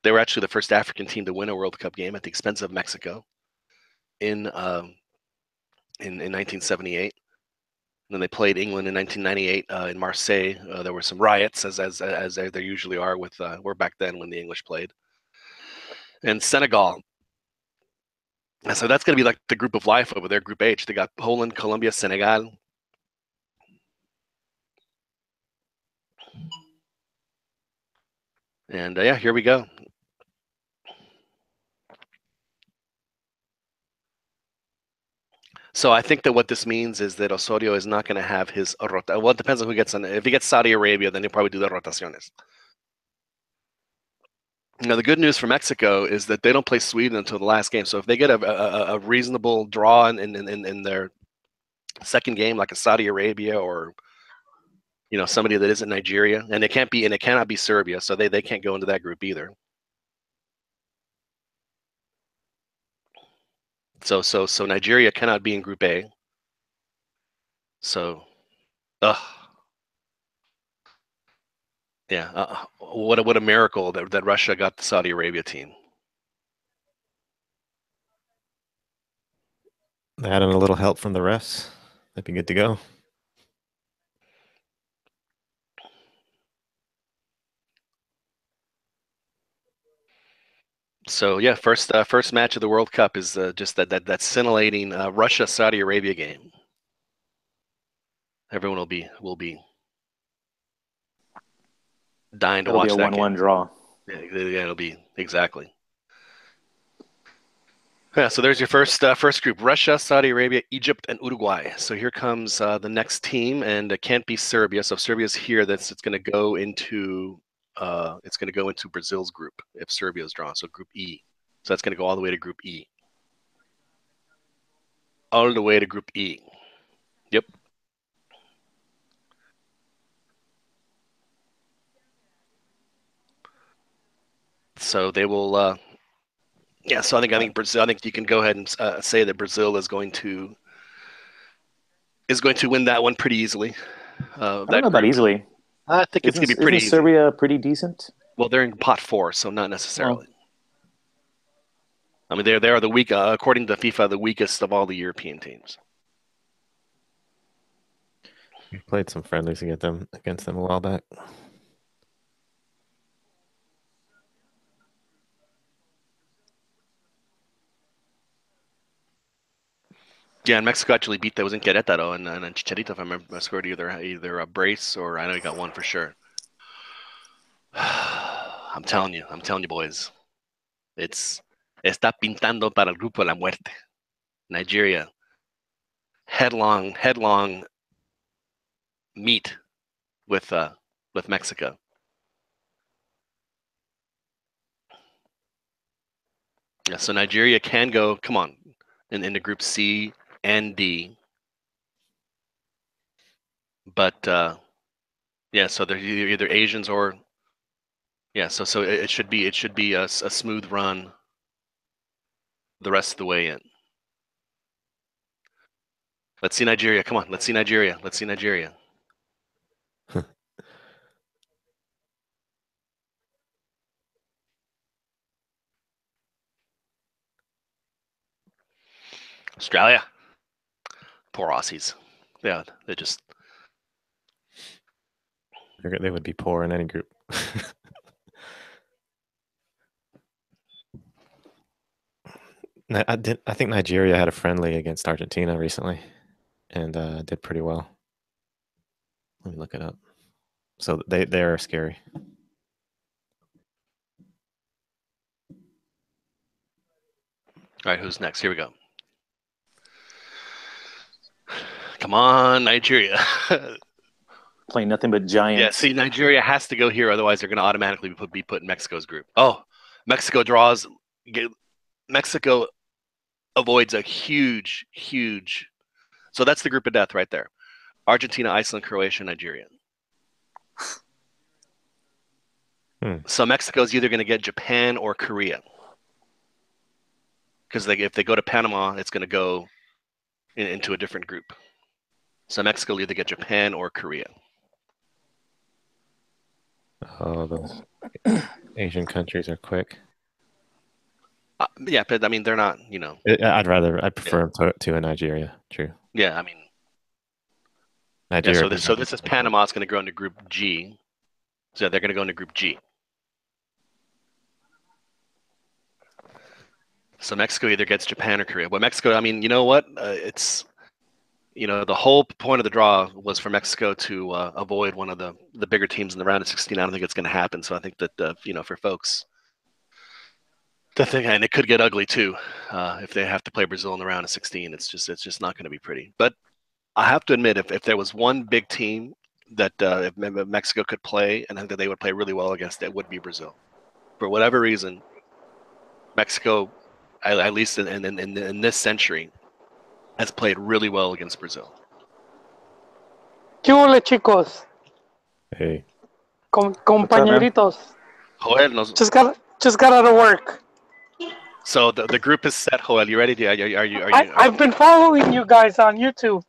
They were actually the first African team to win a World Cup game at the expense of Mexico in 1978. And then they played England in 1998 in Marseille. There were some riots, as there usually are with were back then when the English played. And Senegal. So that's going to be like the group of life over there, Group H. They got Poland, Colombia, Senegal. And yeah, here we go. So I think that what this means is that Osorio is not going to have his rota. Well, it depends on who gets on. If he gets Saudi Arabia, then he'll probably do the rotaciones. Now, the good news for Mexico is that they don't play Sweden until the last game. So if they get a reasonable draw in their second game, like a Saudi Arabia or somebody that isn't Nigeria, and it cannot be Serbia, so they can't go into that group either. So Nigeria cannot be in Group A. So, yeah, what a miracle that Russia got the Saudi Arabia team. They had a little help from the refs. They'd be good to go. So yeah, first match of the World Cup is just that scintillating Russia Saudi Arabia game. Everyone will be dying to watch that game. It'll be a 1-1 draw. Yeah, it'll be exactly. Yeah, so there's your first group: Russia, Saudi Arabia, Egypt, and Uruguay. So here comes the next team, and it can't be Serbia. So if Serbia's here, it's going to go into Brazil's group if Serbia's drawn. So Group E. So that's going to go all the way to Group E. All the way to Group E. Yep. So they will. Yeah. So I think Brazil. I think you can go ahead and say that Brazil is going to win that one pretty easily. I don't know about easily. I think it's going to be pretty. Isn't Serbia pretty decent? Well, they're in pot 4, so not necessarily. I mean, they are the weak, according to FIFA, the weakest of all the European teams. We played some friendlies against them a while back. Yeah, and Mexico actually beat those in Querétaro and Chicharito, if I remember, scored either a brace or I know he got one for sure. I'm telling you, boys. Está pintando para el grupo de la muerte. Nigeria. Headlong meet with Mexico. Yeah, so Nigeria can go, come on, into Group C and D. But yeah, so they're either Asians or so it should be a smooth run the rest of the way in. Let's see Nigeria. Come on, let's see Nigeria. Australia. Poor Aussies. Yeah, they would be poor in any group. I think Nigeria had a friendly against Argentina recently and did pretty well. Let me look it up. So they are scary. All right, who's next? Here we go. Come on, Nigeria. Playing nothing but giants. Yeah, see, Nigeria has to go here, otherwise they're going to automatically be put in Mexico's group. Oh, Mexico draws. Mexico avoids a huge. So that's the group of death right there. Argentina, Iceland, Croatia, Nigeria. So Mexico's either going to get Japan or Korea. Because if they go to Panama, it's going to go into a different group. So Mexico will either get Japan or Korea. Oh, those Asian countries are quick. Yeah, but I mean, they're not, I'd prefer them to a Nigeria. True. Yeah, I mean. Nigeria. Yeah, so this is Panama. It's going to go into Group G. So they're going to go into Group G. So Mexico either gets Japan or Korea. But Mexico, I mean, you know what? It's, the whole point of the draw was for Mexico to avoid one of the bigger teams in the round of 16. I don't think it's going to happen. So I think that, for folks, The thing, and it could get ugly too, if they have to play Brazil in the round of 16. It's just not going to be pretty. But I have to admit, if there was one big team that if Mexico could play and that they would play really well against, it would be Brazil. For whatever reason, Mexico, at least in this century, has played really well against Brazil. ¿Qué hubo, chicos? Hey, Compañeritos. Joel, Just got out of work. so the group is set. Joel, you ready? Are you? I've been following you guys on YouTube.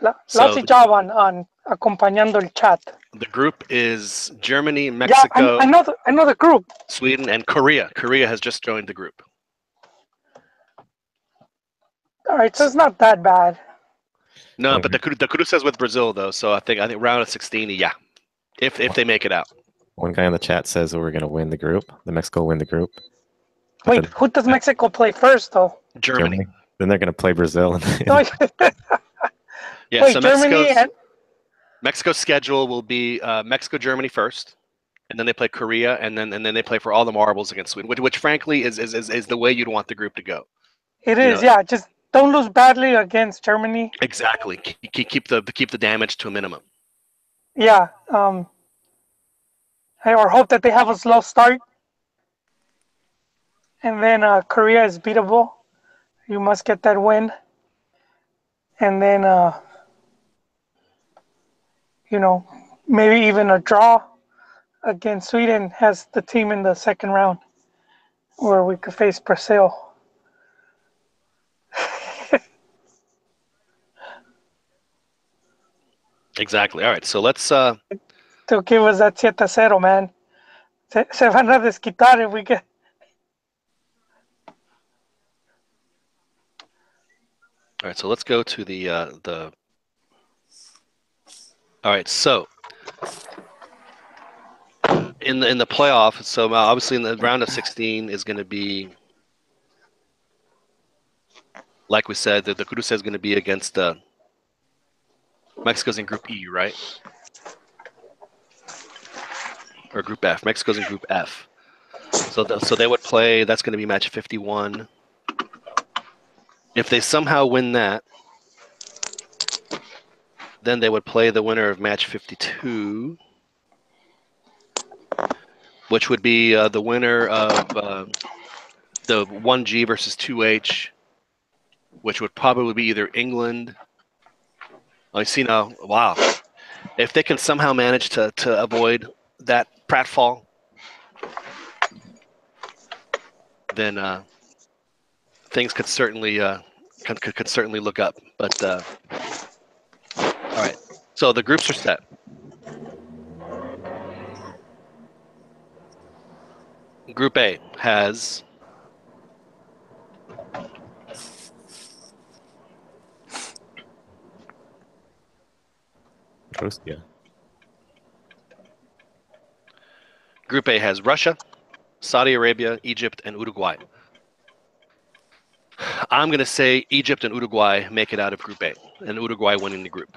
Lousy job on acompañando el chat. The group is Germany, Mexico. Yeah, I know the group. Sweden and Korea. Korea has just joined the group. All right, so it's not that bad. No, but the Cruz is with Brazil though, so I think round of 16, yeah, if they make it out. one guy in the chat says that we're going to win the group. The Mexico will win the group. Wait, who does Mexico play first though? Germany. Then they're going to play Brazil. Yeah, wait, so Germany Mexico's schedule will be Mexico, Germany first, and then they play Korea, and then they play for all the marbles against Sweden, which frankly is the way you'd want the group to go. It is, yeah. Just don't lose badly against Germany. Exactly. Keep the damage to a minimum. Yeah. Or hope that they have a slow start, and then Korea is beatable. You must get that win, and then maybe even a draw against Sweden has the team in the second round, where we could face Brazil. Exactly. All right. So let's. To give us that 7-0, man. Se van a desquitar if we get. All right. So let's go to the. All right. So. In the playoff, so obviously in the round of 16 is going to be. Like we said, the Cruz is going to be against Mexico's in Group E, right? Or Group F. Mexico's in Group F. So they would play. That's going to be match 51. If they somehow win that, then they would play the winner of match 52, which would be the winner of the 1G versus 2H, which would probably be either England. I see now. Wow, if they can somehow manage to avoid that pratfall, then things could certainly could certainly look up. But all right, so the groups are set. Group A has Yeah. Group A has Russia, Saudi Arabia, Egypt, and Uruguay. I'm going to say Egypt and Uruguay make it out of Group A, and Uruguay winning the group.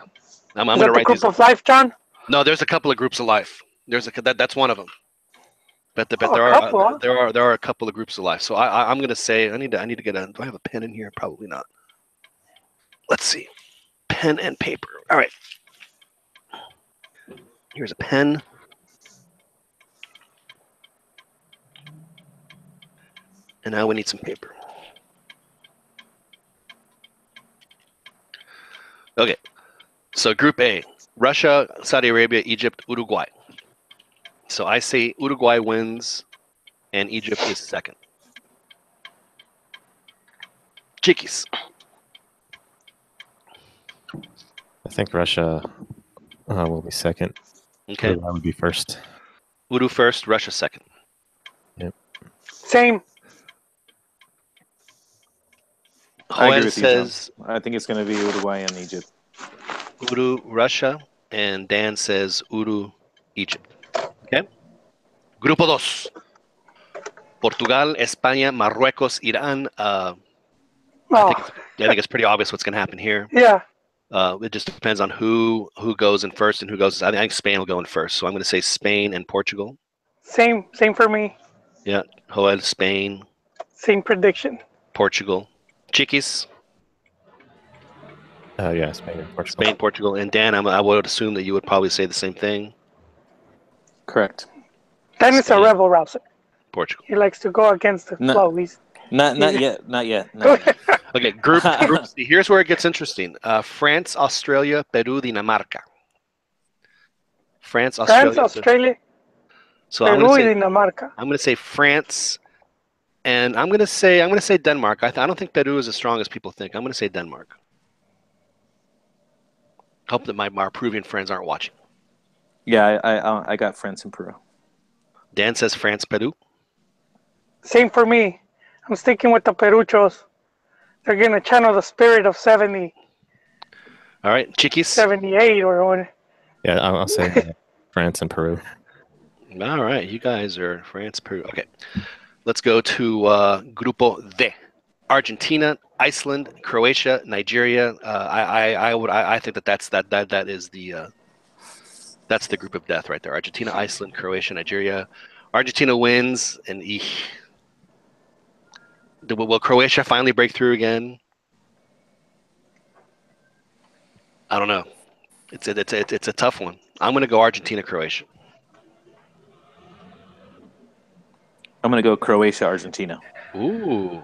I'm going to write these. Group of life, John? No, there's a couple of groups of life. That's one of them. But there are a couple of groups of life. So I'm going to say I need to get a. Do I have a pen in here? Probably not. Let's see, pen and paper. All right. Here's a pen. And now we need some paper. Okay. So Group A, Russia, Saudi Arabia, Egypt, Uruguay. So I say Uruguay wins and Egypt is second. Chiquis. I think Russia will be second. Okay. Uruguay would be first. Uru first, Russia second. Yep. Same. I agree with says you, I think it's going to be Uruguay and Egypt. Uru, Russia, and Dan says Uru, Egypt. Okay. Grupo 2. Portugal, España, Marruecos, Iran. I think it's pretty obvious what's going to happen here. Yeah. It just depends on who goes in first and who goes. I think Spain will go in first. So I'm going to say Spain and Portugal. Same for me. Yeah. Joel, Spain, Same prediction. Portugal. Chiquis, Yeah, Spain and Portugal. Spain, Portugal. And Dan, I would assume that you would probably say the same thing. Correct. Dan is a Spain. rebel rouser. Portugal. He likes to go against the No. flow. He's Not yet. Not yet. Not yet. Okay, group C. Here's where it gets interesting. France, Australia, Peru, Dinamarca. France, Australia. France, Australia, So I'm Peru, going to say Dinamarca. France, and I'm going to say Denmark. I don't think Peru is as strong as people think. I'm going to say Denmark. Hope that my Peruvian friends aren't watching. Yeah, I got France in Peru. Dan says France, Peru. Same for me. I'm sticking with the Peruchos. They're going to channel the spirit of 70, All right, Chiquis. 78 or what. Yeah, I'll say France and Peru. All right, you guys are France, Peru. Okay, let's go to Grupo D. Argentina, Iceland, Croatia, Nigeria. I think that's the group of death right there. Argentina, Iceland, Croatia, Nigeria. Argentina wins, and will Croatia finally break through again? I don't know. It's a tough one. I'm going to go Argentina, Croatia. I'm gonna go Croatia, Argentina. Ooh,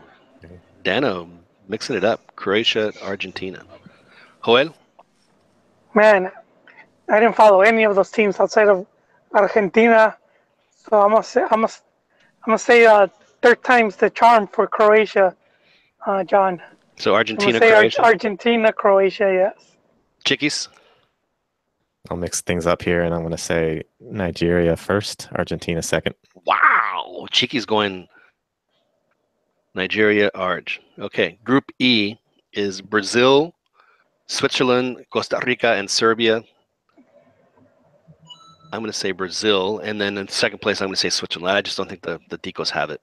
Dano mixing it up. Croatia, Argentina. Joel. Man, I didn't follow any of those teams outside of Argentina. So I'm gonna say third time's the charm for Croatia, John. So Argentina, I'm gonna say Croatia. Argentina, Croatia, yes. Chiquis. I'll mix things up here, and I'm going to say Nigeria first, Argentina second. Wow, Chiquis going Nigeria, Arge. Okay, Group E is Brazil, Switzerland, Costa Rica, and Serbia. I'm going to say Brazil, and then in second place, I'm going to say Switzerland. I just don't think the Ticos have it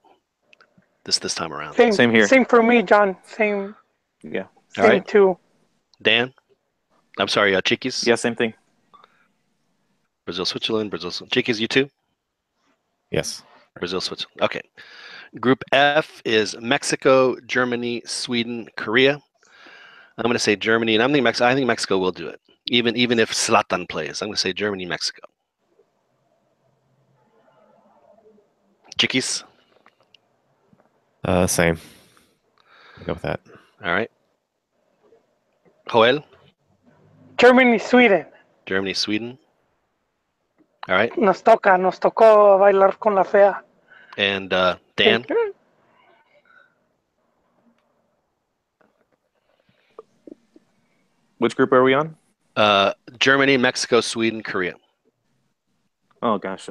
this time around. Same here. Same for me, John. Same. Yeah. Same All right. too. Dan? I'm sorry, Chiquis? Yeah, same thing. Brazil, Switzerland, Brazil. Chiquis, you too? Yes. Brazil, Switzerland. Okay. Group F is Mexico, Germany, Sweden, Korea. I'm going to say Germany, and I think Mexico will do it, even if Zlatan plays. I'm going to say Germany, Mexico. Chiquis? Same. I'll go with that. All right. Joel? Germany, Sweden. Germany, Sweden. All right. Nos tocó bailar con la fea. And Dan? Which group are we on? Germany, Mexico, Sweden, Korea. Oh gosh.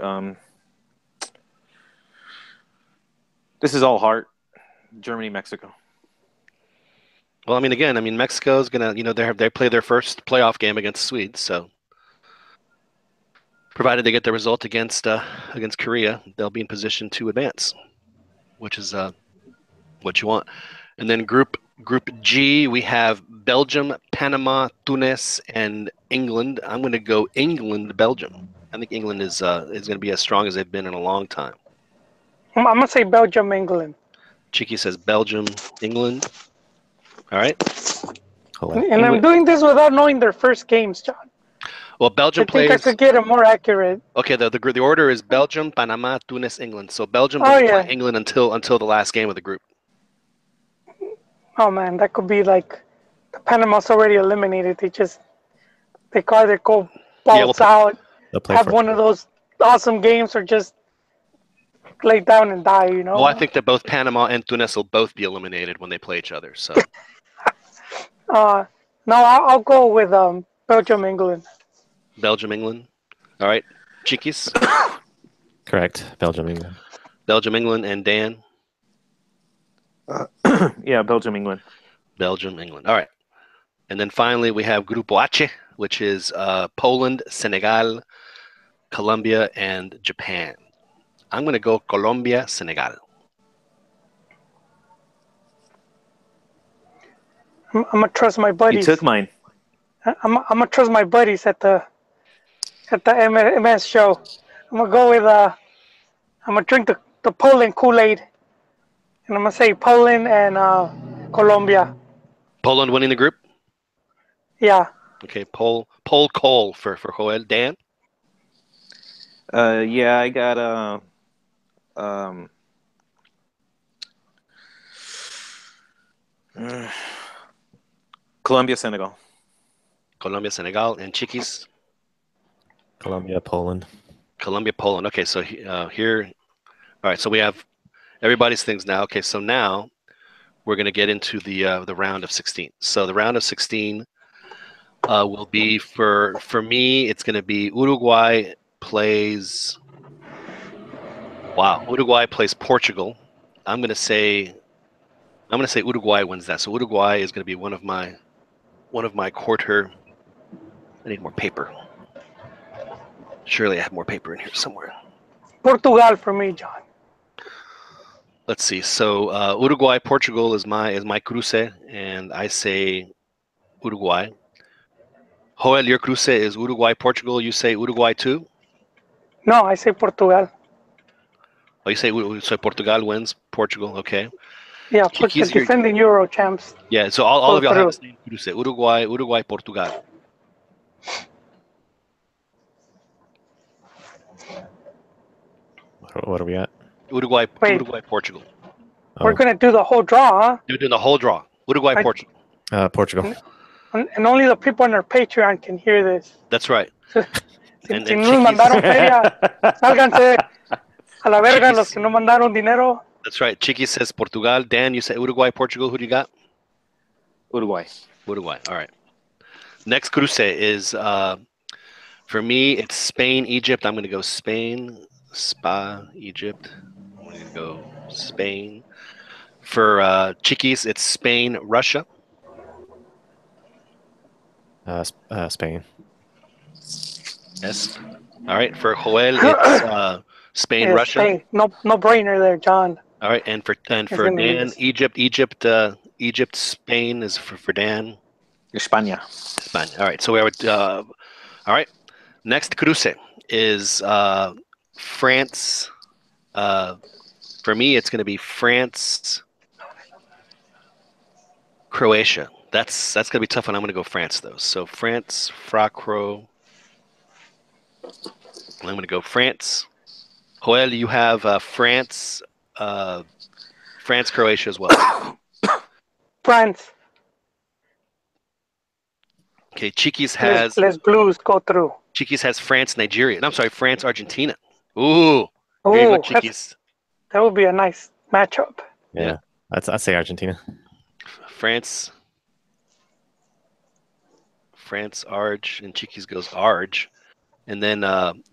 This is all heart. Germany, Mexico. Well, again, Mexico's gonna, they play their first playoff game against Swedes, so provided they get the result against Korea, they'll be in position to advance, which is what you want. And then Group G, we have Belgium, Panama, Tunis, and England. I'm going to go England, Belgium. I think England is going to be as strong as they've been in a long time. I'm gonna say Belgium, England. Chiqui says Belgium, England. All right. And I'm doing this without knowing their first games, John. Well, Belgium plays. I think I could get it more accurate. Okay, the order is Belgium, Panama, Tunis, England. So Belgium doesn't play England until the last game of the group. Oh man, that could be like the Panama's already eliminated. They either go balls out, have one of those awesome games, or just lay down and die. Well, I think that both Panama and Tunis will both be eliminated when they play each other. So. No, I'll go with Belgium, England. Belgium, England. All right, Chiquis. Correct. Belgium, England. Belgium, England, and Dan. Yeah, Belgium, England. Belgium, England. All right. And then finally, we have Grupo H, which is Poland, Senegal, Colombia, and Japan. I'm going to go Colombia, Senegal. I'm going to trust my buddies. You took mine. I'm going to trust my buddies at the MS show. I'm going to go with, I'm going to the Poland Kool-Aid, and I'm gonna say Poland and Colombia. Poland winning the group. Yeah. Okay, Cole for Joel. Dan. Yeah, I got Colombia, Senegal. Colombia, Senegal, and Chiquis. Colombia, Poland. Colombia, Poland. Okay, so here, all right. So we have everybody's things now. Okay, so now we're going to get into the round of 16. So the round of 16 will be for me. It's going to be Uruguay plays. Wow, Uruguay plays Portugal. I'm going to say Uruguay wins that. So Uruguay is going to be one of my quarter. I need more paper. Surely I have more paper in here somewhere. Portugal for me, John. Let's see. So Uruguay, Portugal is my cruce, and I say Uruguay. Joel, your cruce is Uruguay, Portugal. You say Uruguay too? No, I say Portugal. Oh, you say so Portugal wins. Portugal, okay. Yeah, the defending Euro champs. Yeah, so all of y'all have the same cruce. Uruguay, Portugal. What are we at? Uruguay, Portugal. We're going to do the whole draw, huh? You're doing the whole draw. Uruguay, Portugal. Portugal. And only the people on our Patreon can hear this. That's right. Si nos mandaron feria, sálganse a la verga los que no mandaron dinero. That's right. Chiqui says Portugal. Dan, you say Uruguay, Portugal. Who do you got? Uruguay. Uruguay. All right. Next cruce is, for me, it's Spain, Egypt. I'm going to go Spain, Egypt. I'm going to go Spain. For Chiquis, it's Spain, Russia. Spain. Yes. All right. For Joel, it's Spain, Russia. Spain. No brainer there, John. All right. And for Dan, Egypt, Spain is for Dan. España. All right. So we have all right. Next cruce is France. For me, it's going to be France, Croatia. That's going to be tough, and I'm going to go France though. So France, Fracro. I'm going to go France. Joel, you have France, Croatia as well. France. Okay, Chiquis has. Les Blues go through. Chiquis has France, Nigeria. No, I'm sorry, France, Argentina. Ooh. Chiquis. That would be a nice matchup. Yeah. I'd say Argentina. France, Arge, and Chiquis goes Arge. And then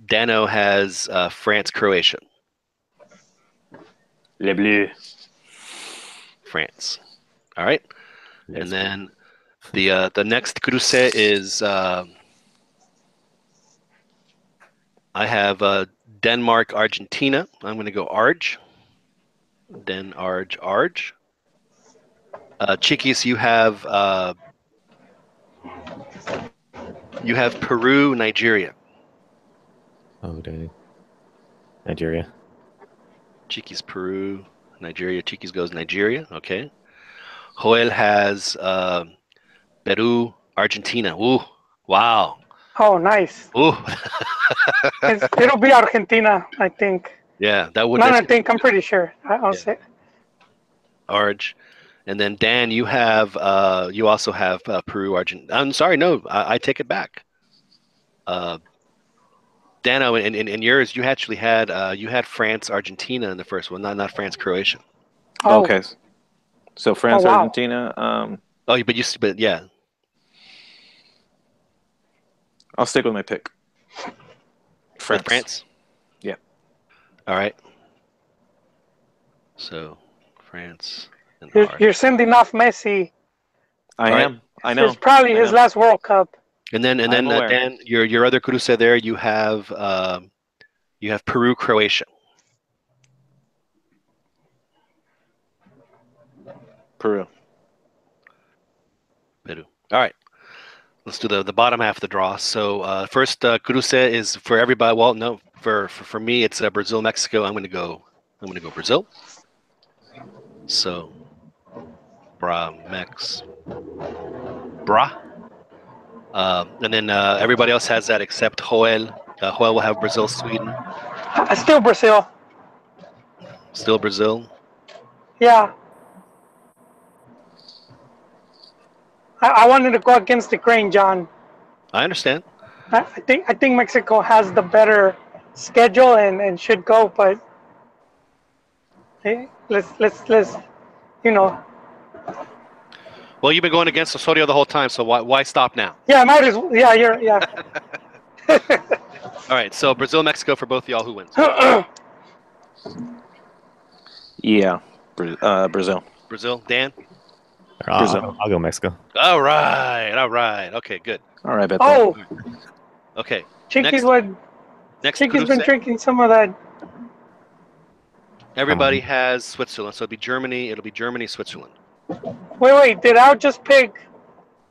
Dano has France, Croatia. Les Bleus. France. All right. Yes. And then the next cruce is I have Denmark, Argentina. I'm going to go Arge. Arge. Chiquis, you have Peru, Nigeria. Oh, dang. Nigeria. Chiquis, Peru, Nigeria. Chiquis goes Nigeria. Okay. Joel has Peru, Argentina. Ooh, wow. Oh, nice. Ooh. It'll be Argentina, I think. Yeah, that would. I'm pretty sure. I'll say. Arge. And then Dan, you also have Peru, Argentina. I'm sorry, no, I take it back. Dano, in yours, you actually had France, Argentina in the first one, not France, Croatia. Oh. Okay, so France, Argentina. But yeah. I'll stick with my pick. France. Yeah. All right. So, France. You're sending off Messi. I am. I know. It's probably his last World Cup. And then Dan, your other cruce there, you have Peru, Croatia. Peru. All right. Let's do the bottom half of the draw. So first cruce is for everybody. Well, no, for me it's Brazil, Mexico. I'm going to go I'm going to go Brazil. So, Mex, and then everybody else has that except Joel. Joel will have Brazil, Sweden. Still Brazil. Still Brazil. Yeah. I wanted to go against Ukraine, John. I understand. I think Mexico has the better schedule and should go, but hey, let's you know. Well, you've been going against Osorio the whole time, so why stop now? Yeah, might as well. Yeah. All right, so Brazil, Mexico for both of y'all. Who wins? Yeah, Brazil. Brazil, Dan. Brazil. I'll go Mexico. All right. Okay, good. All right, Beto. Oh, okay. Chiqui's been drinking some of that. Everybody has Switzerland, so it'll be Germany, Switzerland. Wait, did Al just pick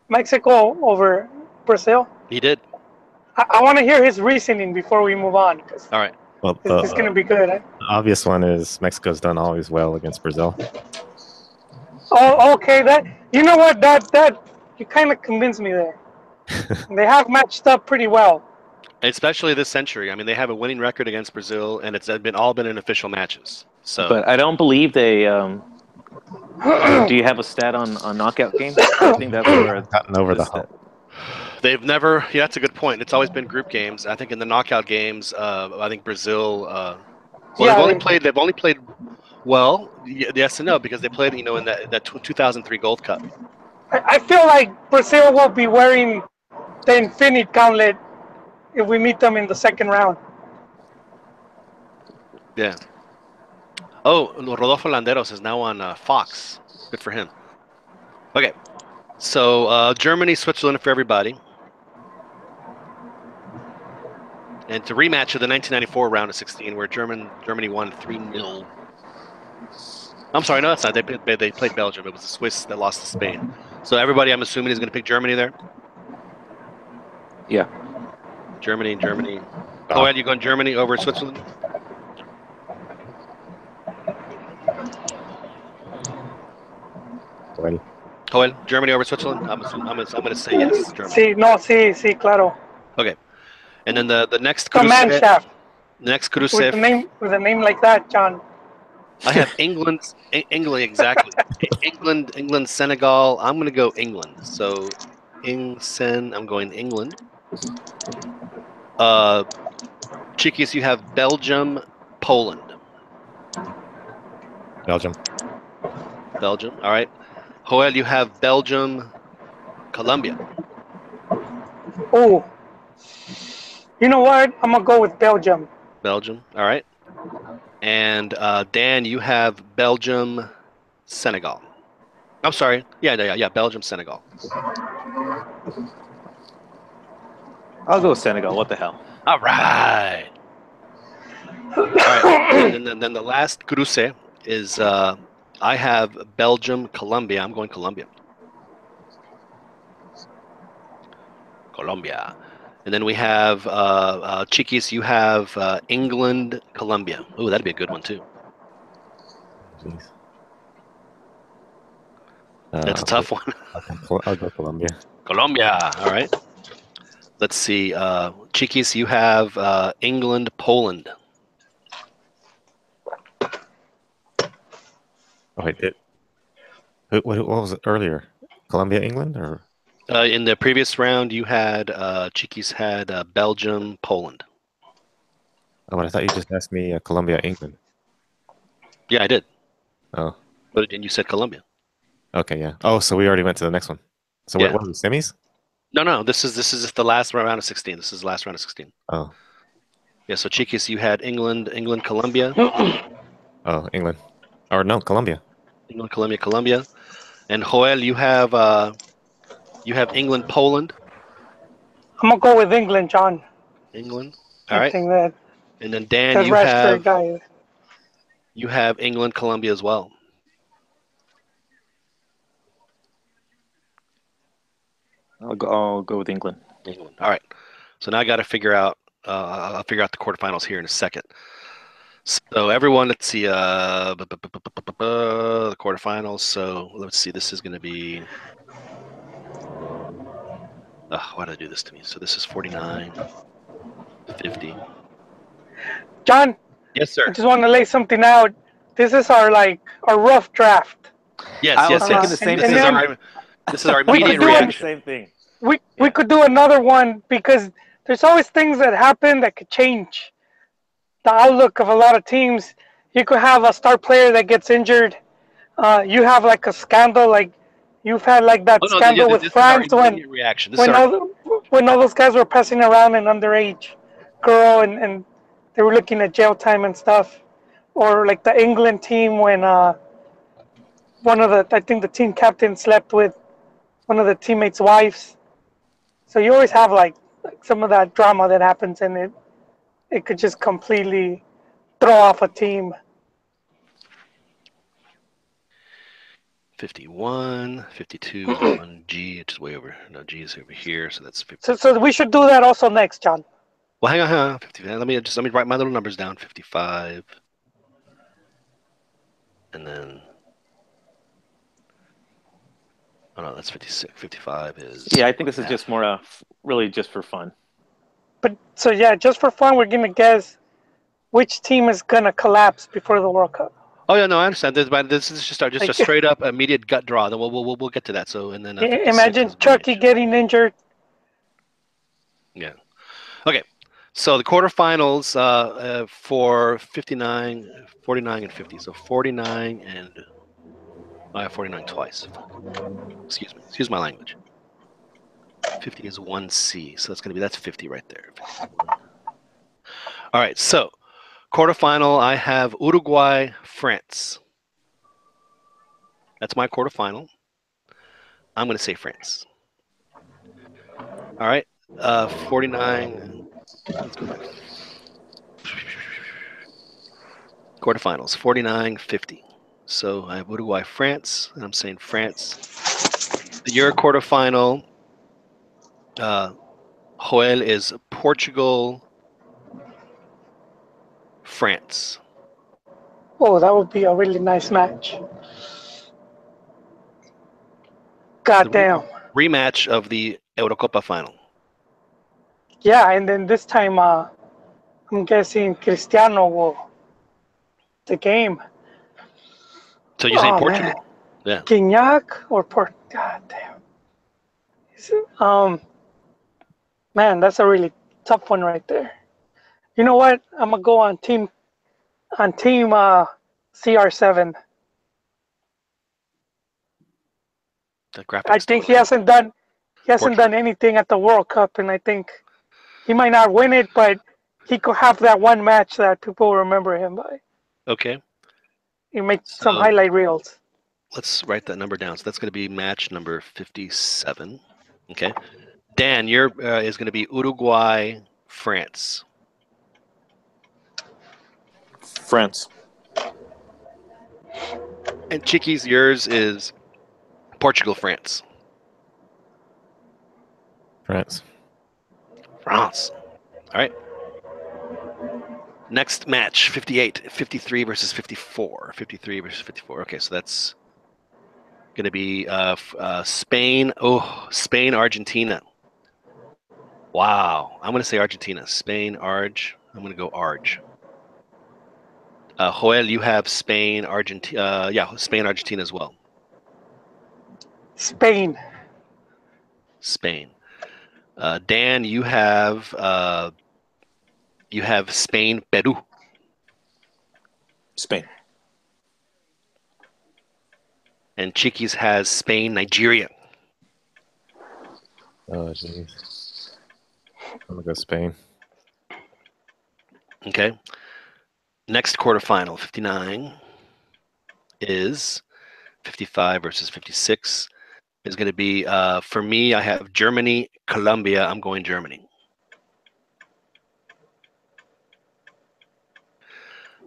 Mexico over Brazil? He did. I want to hear his reasoning before we move on. All right. Well, it's going to be good. The obvious one is Mexico's done always well against Brazil. Oh, okay. You know what? That you kind of convinced me there. They have matched up pretty well. Especially this century. I mean, they have a winning record against Brazil, and it's all been in official matches. So, but I don't believe they. Do you have a stat on knockout games? I think that's where it's gotten over the hump. They've never. Yeah, that's a good point. It's always been group games. I think in the knockout games, I think Brazil. They've only played well. Yes and no, because they played, in that 2003 Gold Cup. I feel like Brazil will be wearing the Infinite Gauntlet if we meet them in the second round. Yeah. Oh, Rodolfo Landeros is now on Fox. Good for him. Okay. So, Germany, Switzerland for everybody. And it's a rematch of the 1994 round of 16 where Germany won 3-0. I'm sorry, no, that's not. They played Belgium. It was the Swiss that lost to Spain. So everybody, I'm assuming, is going to pick Germany there? Yeah. Germany. Oh, and you going Germany over Switzerland? Joel, Germany over Switzerland? I'm going to say yes. Germany. Sí, claro. Okay. And then the next Command shaft. Next cruce. With a name like that, John. I have England exactly. England, Senegal. I'm going to go England. So, I'm going England. Chiquis, you have Belgium, Poland. Belgium. All right. Joel, you have Belgium, Colombia. Oh. You know what? I'm going to go with Belgium. All right. And Dan, you have Belgium, Senegal. I'm sorry. Yeah. Belgium, Senegal. I'll go Senegal. What the hell? All right. And then the last cruce is I have Belgium, Colombia. I'm going Colombia. And then we have Chiquis, you have England, Colombia. Oh, that'd be a good one too. Jeez. That's a tough one. I'll go Colombia. All right. Let's see. Chiquis, you have England, Poland. Oh, wait, what was it earlier? Colombia, England, or? In the previous round, you had Chiquis had Belgium, Poland. Oh, but I thought you just asked me Colombia, England. Yeah, I did. Oh. But you said Colombia. Okay, yeah. Oh, so we already went to the next one. So what was the semis? No. This is the last round of 16. This is the last round of 16. Oh. Yeah. So Chiquis, you had England, Colombia. Oh, England, or no, Colombia. England, Colombia, and Joel, you have England, Poland. I'm gonna go with England, John. England. All right. That. And then Dan, you have England, Colombia as well. I'll go with England. All right. So now I got to figure out. I'll figure out the quarterfinals here in a second. So everyone, let's see. The quarterfinals. So let's see. This is going to be. Why did I do this to me? So this is 49, 50. John. Yes, sir. I just want to lay something out. This is our rough draft. Yes, I was thinking the same thing. This is our immediate reaction. Same thing. We could do another one because there's always things that happen that could change the outlook of a lot of teams. You could have a star player that gets injured. You have like a scandal, like you've had like that scandal with France when all those guys were passing around an underage girl and they were looking at jail time and stuff, or like the England team when I think the team captain slept with one of the teammates' wives. So you always have like some of that drama that happens, and it could just completely throw off a team. 51, 52, 1G, it's way over. No, G is over here, so that's 50. So we should do that also next, John. Well, hang on. 50, let me write my little numbers down. 55, and then. Oh no, that's 56. 55 is. Yeah, I think this is just more really just for fun. But so yeah, just for fun, we're gonna guess which team is gonna collapse before the World Cup. Oh yeah, no, I understand. This is just a straight up immediate gut draw. Then we'll get to that. So and then imagine Chucky getting injured. Yeah. Okay. So the quarterfinals for 59, 49, and 50. So 49 and I have 49 twice. Excuse me. Excuse my language. 50 is 1C, so that's 50 right there. 50. All right. So quarterfinal, I have Uruguay, France. That's my quarterfinal. I'm going to say France. All right. 49. Let's go back. Quarterfinals, 49, 50. So I have Uruguay, France, and I'm saying France. Your quarterfinal, Joel, is Portugal, France. Oh, that would be a really nice match. Goddamn. Rematch of the Eurocopa final. Yeah, and then this time, I'm guessing Cristiano will the game. So you're saying Portugal? Man. Yeah. Gignac or Portugal? God damn. Man, that's a really tough one right there. You know what? I'm gonna go on team CR7. I think he hasn't done anything at the World Cup, and I think he might not win it, but he could have that one match that people will remember him by. Okay. He makes some highlight reels. Let's write that number down. So that's going to be match number 57. Okay. Dan, your is going to be Uruguay, France. France. And Chicky's, yours is Portugal, France. France. France. All right. Next match, 58, 53 versus 54. 53 versus 54. Okay, so that's going to be Spain. Oh, Spain, Argentina. Wow. I'm going to say Argentina. Spain, Arge. I'm going to go Arge. Joel, you have Spain, Argentina. Yeah, Spain, Argentina as well. Spain. Dan, you have Spain, Peru. Spain. And Chiquis has Spain, Nigeria. Oh, jeez. I'm going to go Spain. Okay. Next quarterfinal, 59, is 55 versus 56. Is going to be, for me, I have Germany, Colombia. I'm going Germany.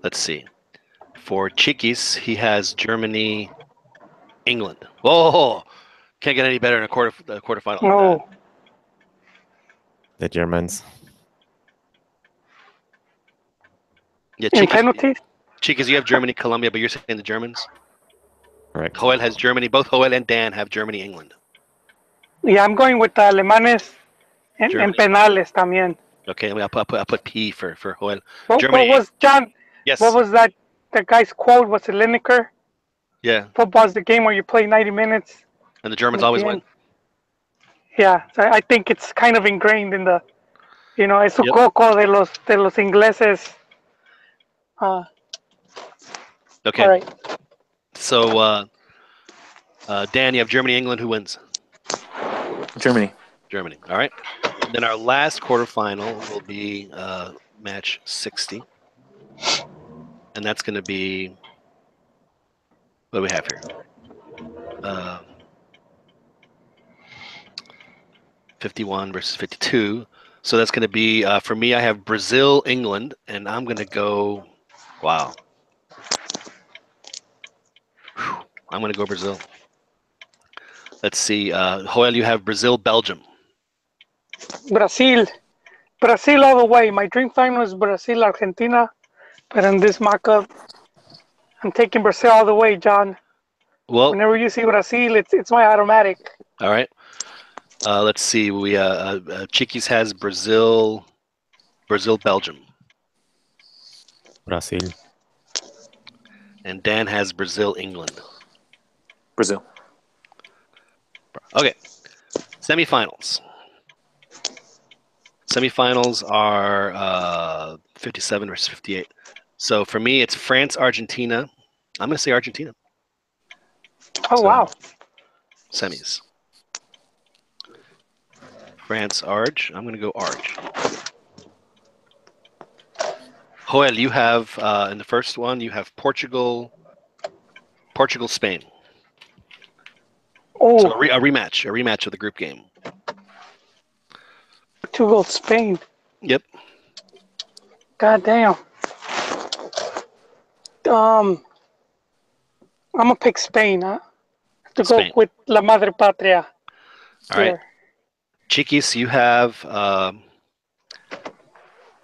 Let's see. For Chiquis, he has Germany, England. Whoa! Can't get any better in a quarterfinal. No. The Germans. Yeah, in penalties. Chicas, you have Germany, Colombia, but you're saying the Germans. Correct. Joel has Germany. Both Joel and Dan have Germany, England. Yeah, I'm going with the Alemanes en penales también. Okay, I'll put P for Joel. What was John? Yes. What was that? The guy's quote was it Lineker? Yeah. Football's the game where you play 90 minutes. And the Germans always win. Yeah, so I think it's kind of ingrained in the, es su coco de los ingleses. Okay. All right. So, Dan, you have Germany, England. Who wins? Germany. All right. And then our last quarterfinal will be match 60. And that's going to be, what do we have here? 51 versus 52. So that's going to be, for me, I have Brazil, England, and I'm going to go, wow. I'm going to go Brazil. Let's see. Joel, you have Brazil, Belgium. Brazil all the way. My dream final is Brazil, Argentina. But in this mock-up, I'm taking Brazil all the way, John. Well, whenever you see Brazil, it's my automatic. All right. Let's see. We Chiquis has Brazil, Belgium. Brazil. And Dan has Brazil, England. Brazil. Okay. Semifinals. Semifinals are 57 versus 58. So for me, it's France, Argentina. I'm going to say Argentina. Oh, wow. Semis. France, Arge. I'm going to go Arge. Joel, you have, in the first one, you have Portugal, Spain. Oh. So a rematch of the group game. Portugal, Spain. Yep. God damn. I'm gonna pick Spain, huh? To go with La Madre Patria. All right. Chiquis, you have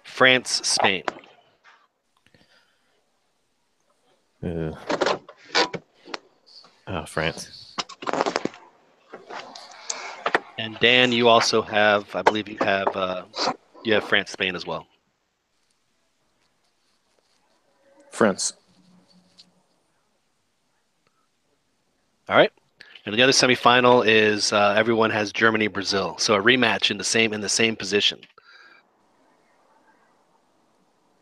France, Spain. France. And Dan, you also have, I believe you have France, Spain as well. France. All right. And the other semifinal is everyone has Germany, Brazil. So a rematch in the same position.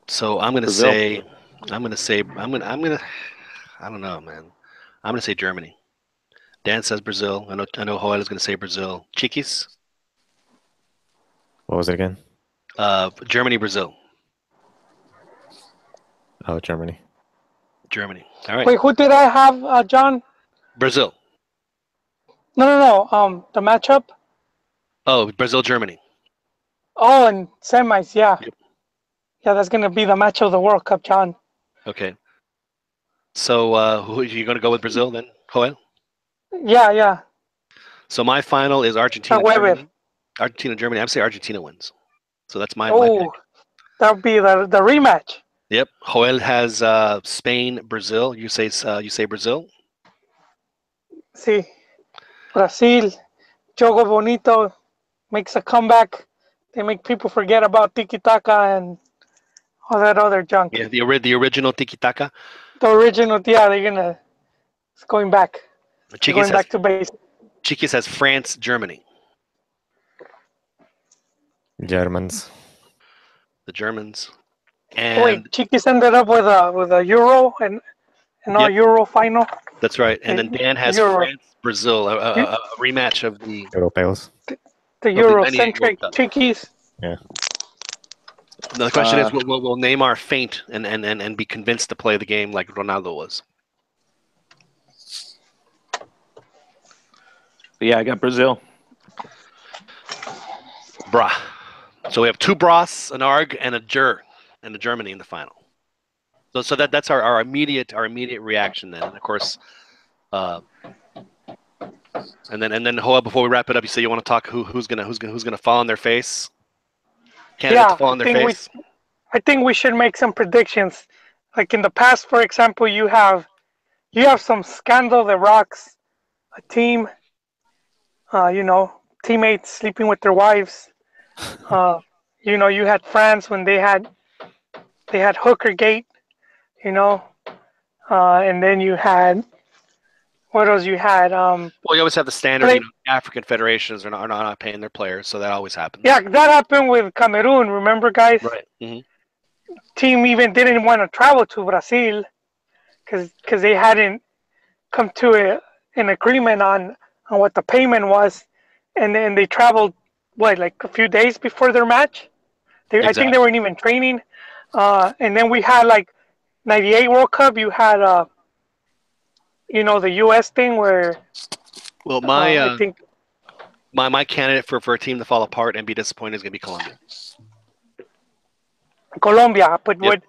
So I'm gonna say, I don't know, man. I'm gonna say Germany. Dan says Brazil. I know Joel is gonna say Brazil. Chiquis? What was it again? Germany, Brazil. Oh, Germany. All right. Wait, who did I have, John? Brazil. No. The matchup? Oh, Brazil, Germany. Oh, and semis, yeah. Yep. Yeah, that's gonna be the match of the World Cup, John. Okay. So who are you gonna go with Brazil then, Joel? Yeah. So my final is Argentina, Germany. Argentina, Germany. I'm saying Argentina wins. So that's my pick. That would be the rematch. Yep. Joel has Spain, Brazil. You say Brazil? Sí. Brazil, Jogo Bonito makes a comeback. They make people forget about tiki-taka and all that other junk. Yeah, the original tiki-taka. The original, yeah, it's going back. Going back to base. Chiquis has France, Germany. Germans. The Germans. And wait, Chiquis ended up with a Euro and our Euro final. That's right. And then Dan has France, Brazil, a rematch of the Europeos. The Eurocentric Chiquis. Yeah. The question is, we'll name our feint and be convinced to play the game like Ronaldo was. Yeah, I got Brazil. Brah. So we have two Bras, an Arg, and a Ger, and a Germany in the final. So that's our immediate reaction then, and of course, and then Joel, before we wrap it up, you say you want to talk who's gonna fall on their face. Candidates to fall on their face. I think we should make some predictions. Like in the past, for example, you have some scandal that rocks a team. Teammates sleeping with their wives. You had France when they had Hooker Gate. And then you had what else? You had Well, you always have the standard. African federations are not paying their players, so that always happens. Yeah, that happened with Cameroon. Remember, guys? Right. Mm-hmm. Team even didn't want to travel to Brazil because they hadn't come to an agreement on what the payment was, and then they traveled like a few days before their match. Exactly. I think they weren't even training. And then we had like '98 World Cup. You had the U.S. thing where. Well, I think my candidate for a team to fall apart and be disappointed is going to be Colombia. Colombia, but yep.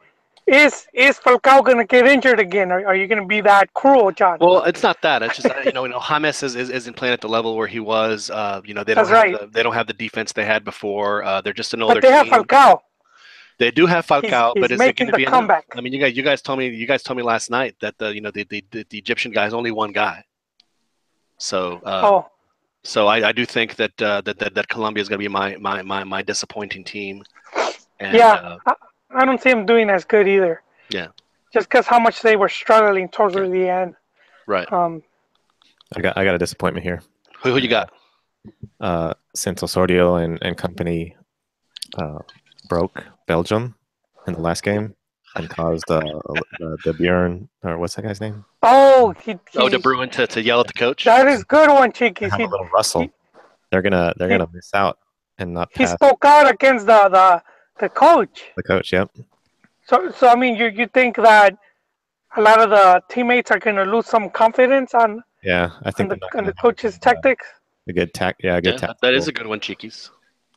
Is Falcao going to get injured again? Are you going to be that cruel, John? Well, it's not that. It's just James isn't playing at the level where he was. They don't have the defense they had before. They're just an older. But they have Falcao. They do have Falcao, he's but is it going to be comeback? I mean, you guys told me last night that the Egyptian guy is only one guy. So so I do think that Colombia is going to be my disappointing team. And, I don't see them doing as good either. Yeah. Just because how much they were struggling towards the end. Right. I got a disappointment here. Who you got? Since Osorio and company broke Belgium in the last game and caused the Bjorn, or what's that guy's name? Oh, De Bruyne to yell at the coach. That is good one, Cheeky. A little rustle. They're gonna miss out and not. He spoke out against the coach. The coach, yep. So I mean, you think that a lot of the teammates are going to lose some confidence on? Yeah, I think on the coach's tactics. A good tactic. That is a good one, Cheekies.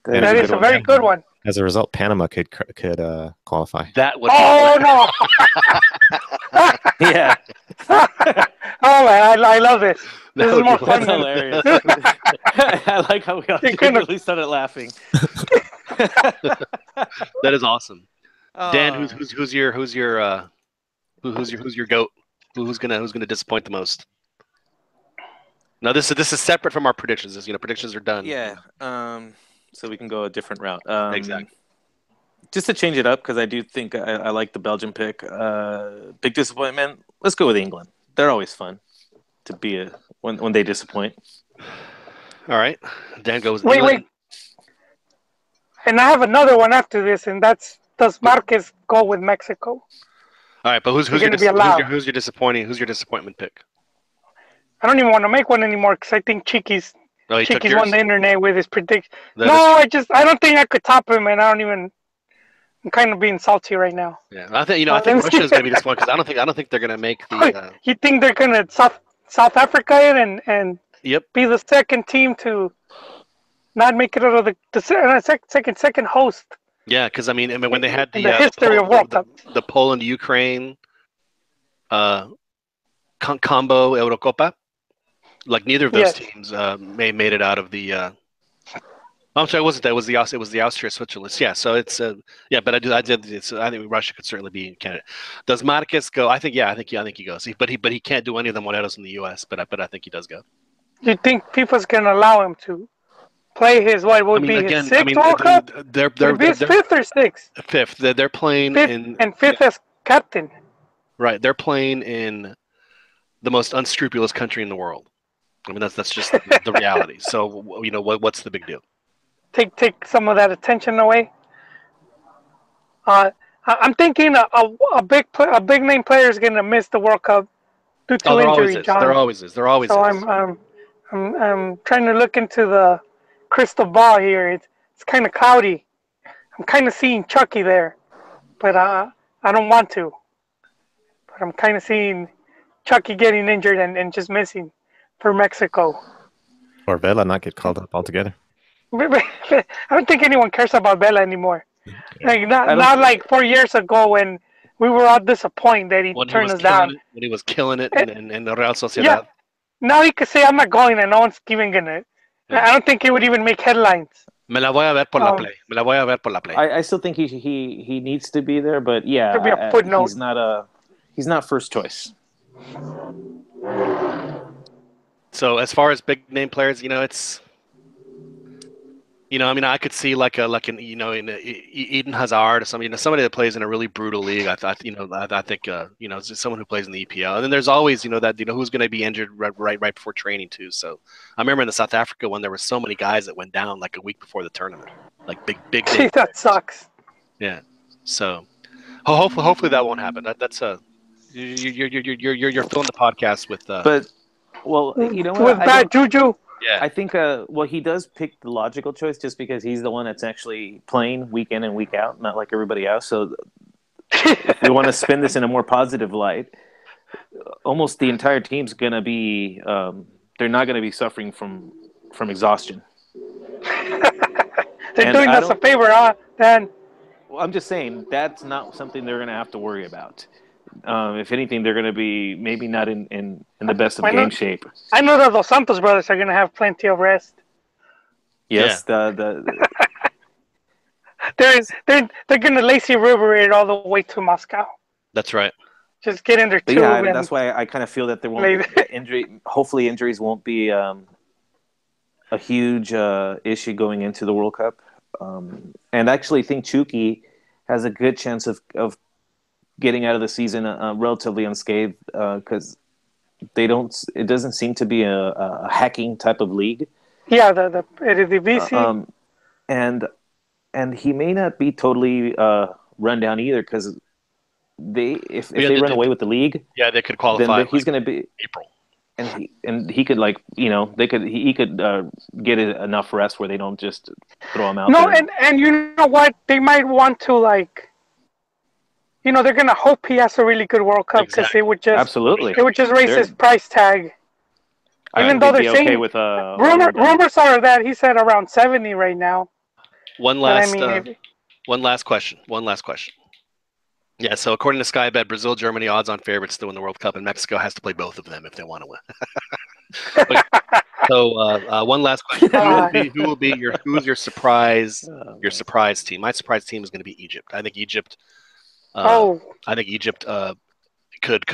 That is a very good one. As a result, Panama could qualify. That would. Oh no! Yeah. Oh man, I love this. This is more fun. That's hilarious. I like how we all really started laughing. That is awesome. Dan, who's your goat? Who's gonna disappoint the most? No, this is separate from our predictions. Predictions are done. Yeah. So we can go a different route. Exactly. Just to change it up, because I do think I like the Belgian pick. Big disappointment. Let's go with England. They're always fun to be when they disappoint. All right. Dan goes. Wait. And I have another one after this, and does Marquez go with Mexico? All right, but who's your disappointment pick? I don't even want to make one anymore because I think Cheeky's won the internet with his prediction. I don't think I could top him, and I'm kind of being salty right now. Yeah, I think Russia is going to be disappointed because I don't think they're going to make the. You think they're going to South Africa and yep. be the second team to not make it out of the second host? Yeah, because I mean when they had the history of World Cup, the Poland Ukraine combo Eurocopa, like neither of those teams made it out of the. I'm sorry, it wasn't that. It was the Austria Switzerland. Yeah, so it's but I think Russia could certainly be a candidate. Does Marquez go? I think he goes. But he can't do any of them Morelos in the U.S. But I think he does go. Do you think FIFA's gonna allow him to play his his sixth World Cup? They're his fifth or sixth. Fifth. They're playing fifth as captain. Right, they're playing in the most unscrupulous country in the world. I mean that's just the reality. So what's the big deal? Take some of that attention away. I'm thinking a big name player is gonna miss the World Cup due to injury. John. There always is. So I'm trying to look into the crystal ball here. It's kind of cloudy. I'm kind of seeing Chucky there, but I don't want to. But I'm kind of seeing Chucky getting injured and just missing for Mexico. Or Vela not get called up altogether. I don't think anyone cares about Vela anymore. Like not like 4 years ago when we were all disappointed that he turned us down. When he was killing it in Real Sociedad. Yeah. Now he could say, I'm not going, and no one's even going to. Yeah. I don't think it would even make headlines. Me la voy a ver por la play. Me la voy a ver por la play. I still think he needs to be there, but yeah, Could be a footnote. He's not first choice. So as far as big name players, it's. I mean, I could see like an Eden Hazard or somebody that plays in a really brutal league. I think someone who plays in the EPL. And then there's always that who's going to be injured right before training too. So I remember in the South Africa one, there were so many guys that went down like a week before the tournament, like big. Gee, that sucks. Yeah. So hopefully that won't happen. That's you're filling the podcast with. But well, you know what? With bad juju. Yeah, I think he does pick the logical choice just because he's the one that's actually playing week in and week out, not like everybody else. So if we want to spin this in a more positive light, almost the entire team's going to be they're not going to be suffering from exhaustion. They're doing us a favor, huh, Dan? Well, I'm just saying that's not something they're going to have to worry about. If anything, they're going to be maybe not in the best of game shape. I know that Dos Santos brothers are going to have plenty of rest. Yes, they're going to lazy river it all the way to Moscow. That's right. Just get in their tube. Yeah, that's why I kind of feel that there won't be injury. Hopefully, injuries won't be a huge issue going into the World Cup. And actually, think Chucky has a good chance of getting out of the season relatively unscathed because it doesn't seem to be a hacking type of league. Yeah, the Eredivisie. And he may not be totally run down either because if they run away with the league, they could qualify. Then he's going to be April, and he could he could get enough rest where they don't just throw him out. No, and you know what, they might want to they're gonna hope he has a really good World Cup because it would just raise his price tag. Even though they're saying with rumors are that he's at around 70 right now. One last question. Yeah, so according to Sky Bet, Brazil, Germany, odds-on favorites to win the World Cup, and Mexico has to play both of them if they want to win. So one last question: who's your surprise team? My surprise team is going to be Egypt. I think Egypt. Could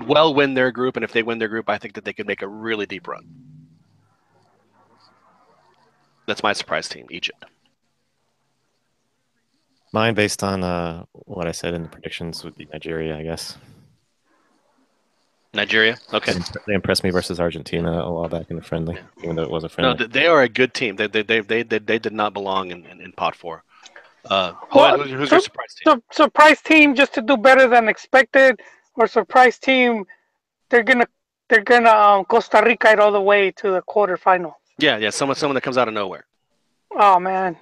well win their group, and if they win their group, I think that they could make a really deep run. That's my surprise team, Egypt. Mine, based on what I said in the predictions, would be Nigeria, I guess. Nigeria? Okay. They impressed me versus Argentina a while back in the friendly, even though it was a friendly. No, they are a good team. They did not belong in pot 4. Who's your surprise team? Surprise team just to do better than expected, or surprise team they're gonna Costa Rica it all the way to the quarterfinal. Yeah, someone that comes out of nowhere. Oh man,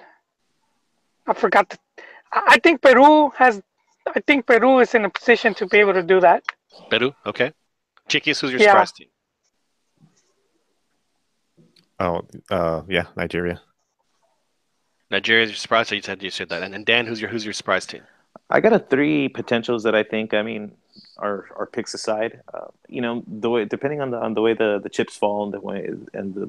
I forgot. I think Peru is in a position to be able to do that. Peru, okay. Chiquis, who's your surprise team? Yeah, Nigeria. Nigeria's your surprise. So you said that. And Dan, who's your surprise team? I got 3 potentials that I think. I mean, are picks aside. The way depending on the way the chips fall and the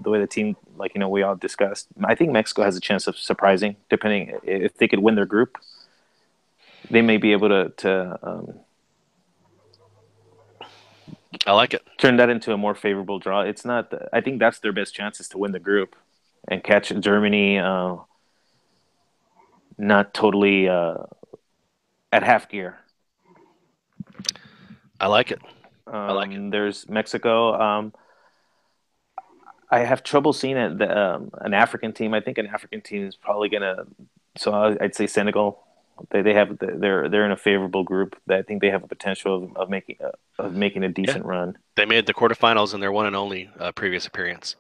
way the team, we all discussed. I think Mexico has a chance of surprising. Depending if they could win their group, they may be able to I like it. Turn that into a more favorable draw. It's not. I think that's their best chances to win the group and catch Germany. Not totally at half gear. I like it. I like it. There's Mexico. I have trouble seeing an African team. I think an African team is probably gonna. So I'd say Senegal. They're in a favorable group. I think they have a potential of making a decent run. They made the quarterfinals in their one and only previous appearance.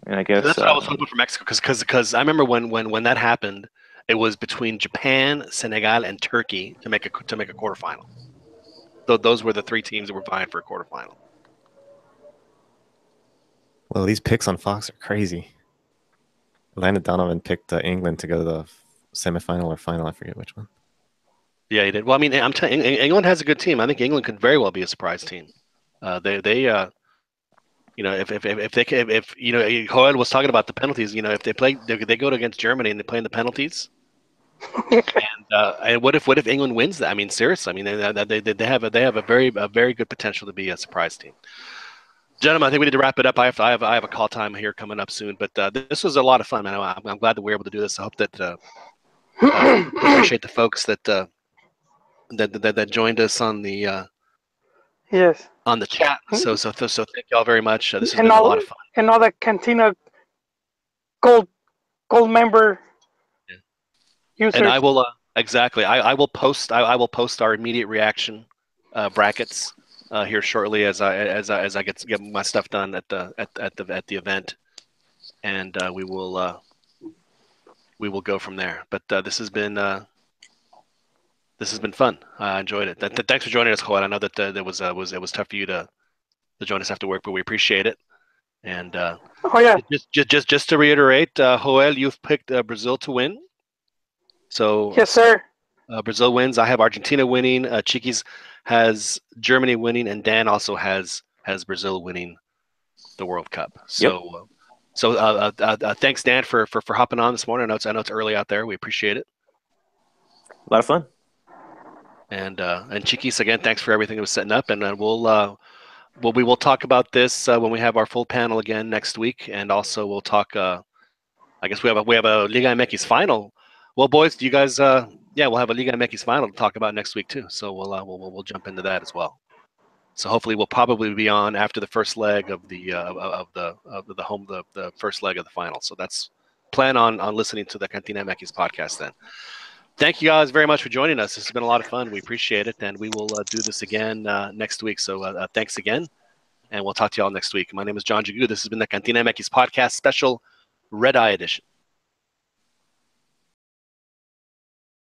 And I guess that's what I was hoping for Mexico because I remember when that happened. It was between Japan, Senegal, and Turkey to make a quarterfinal. So those were the 3 teams that were vying for a quarterfinal. Well, these picks on Fox are crazy. Landon Donovan picked England to go to the semifinal or final. I forget which one. Yeah, he did. Well, I mean, I'm telling England has a good team. I think England could very well be a surprise team. if Joel was talking about the penalties, if they go against Germany and they play in the penalties, and what if England wins that? I mean, seriously, I mean they have a very good potential to be a surprise team. Gentlemen, I think we need to wrap it up. I have a call time here coming up soon, but this was a lot of fun, man. I'm glad that we were able to do this. I hope that appreciate the folks that joined us on the yes on the chat. So thank you all very much. This has been a lot of fun. And all the Cantina gold member users. And I will exactly. I will post our immediate reaction brackets here shortly as I get my stuff done at the event, and we will go from there. But this has been fun. I enjoyed it. Thanks for joining us, Joel. I know that it was tough for you to join us after work, but we appreciate it. And just to reiterate, Joel, you've picked Brazil to win. So yes, sir. Brazil wins. I have Argentina winning. Chiquis has Germany winning, and Dan also has Brazil winning the World Cup. So, thanks, Dan, for hopping on this morning. I know it's early out there. We appreciate it. A lot of fun. And Chiquis, again, thanks for everything that was setting up, and we will talk about this when we have our full panel again next week, and also we'll talk. I guess we have a Liga MX final. Well, boys, you guys, we'll have a Liga MX final to talk about next week too. So we'll jump into that as well. So hopefully we'll probably be on after the first leg of the first leg of the final. So that's plan on listening to the Cantina MX podcast then. Thank you guys very much for joining us. This has been a lot of fun. We appreciate it, and we will do this again next week. So thanks again, and we'll talk to you all next week. My name is John Jagu. This has been the Cantina MX podcast special Red Eye edition.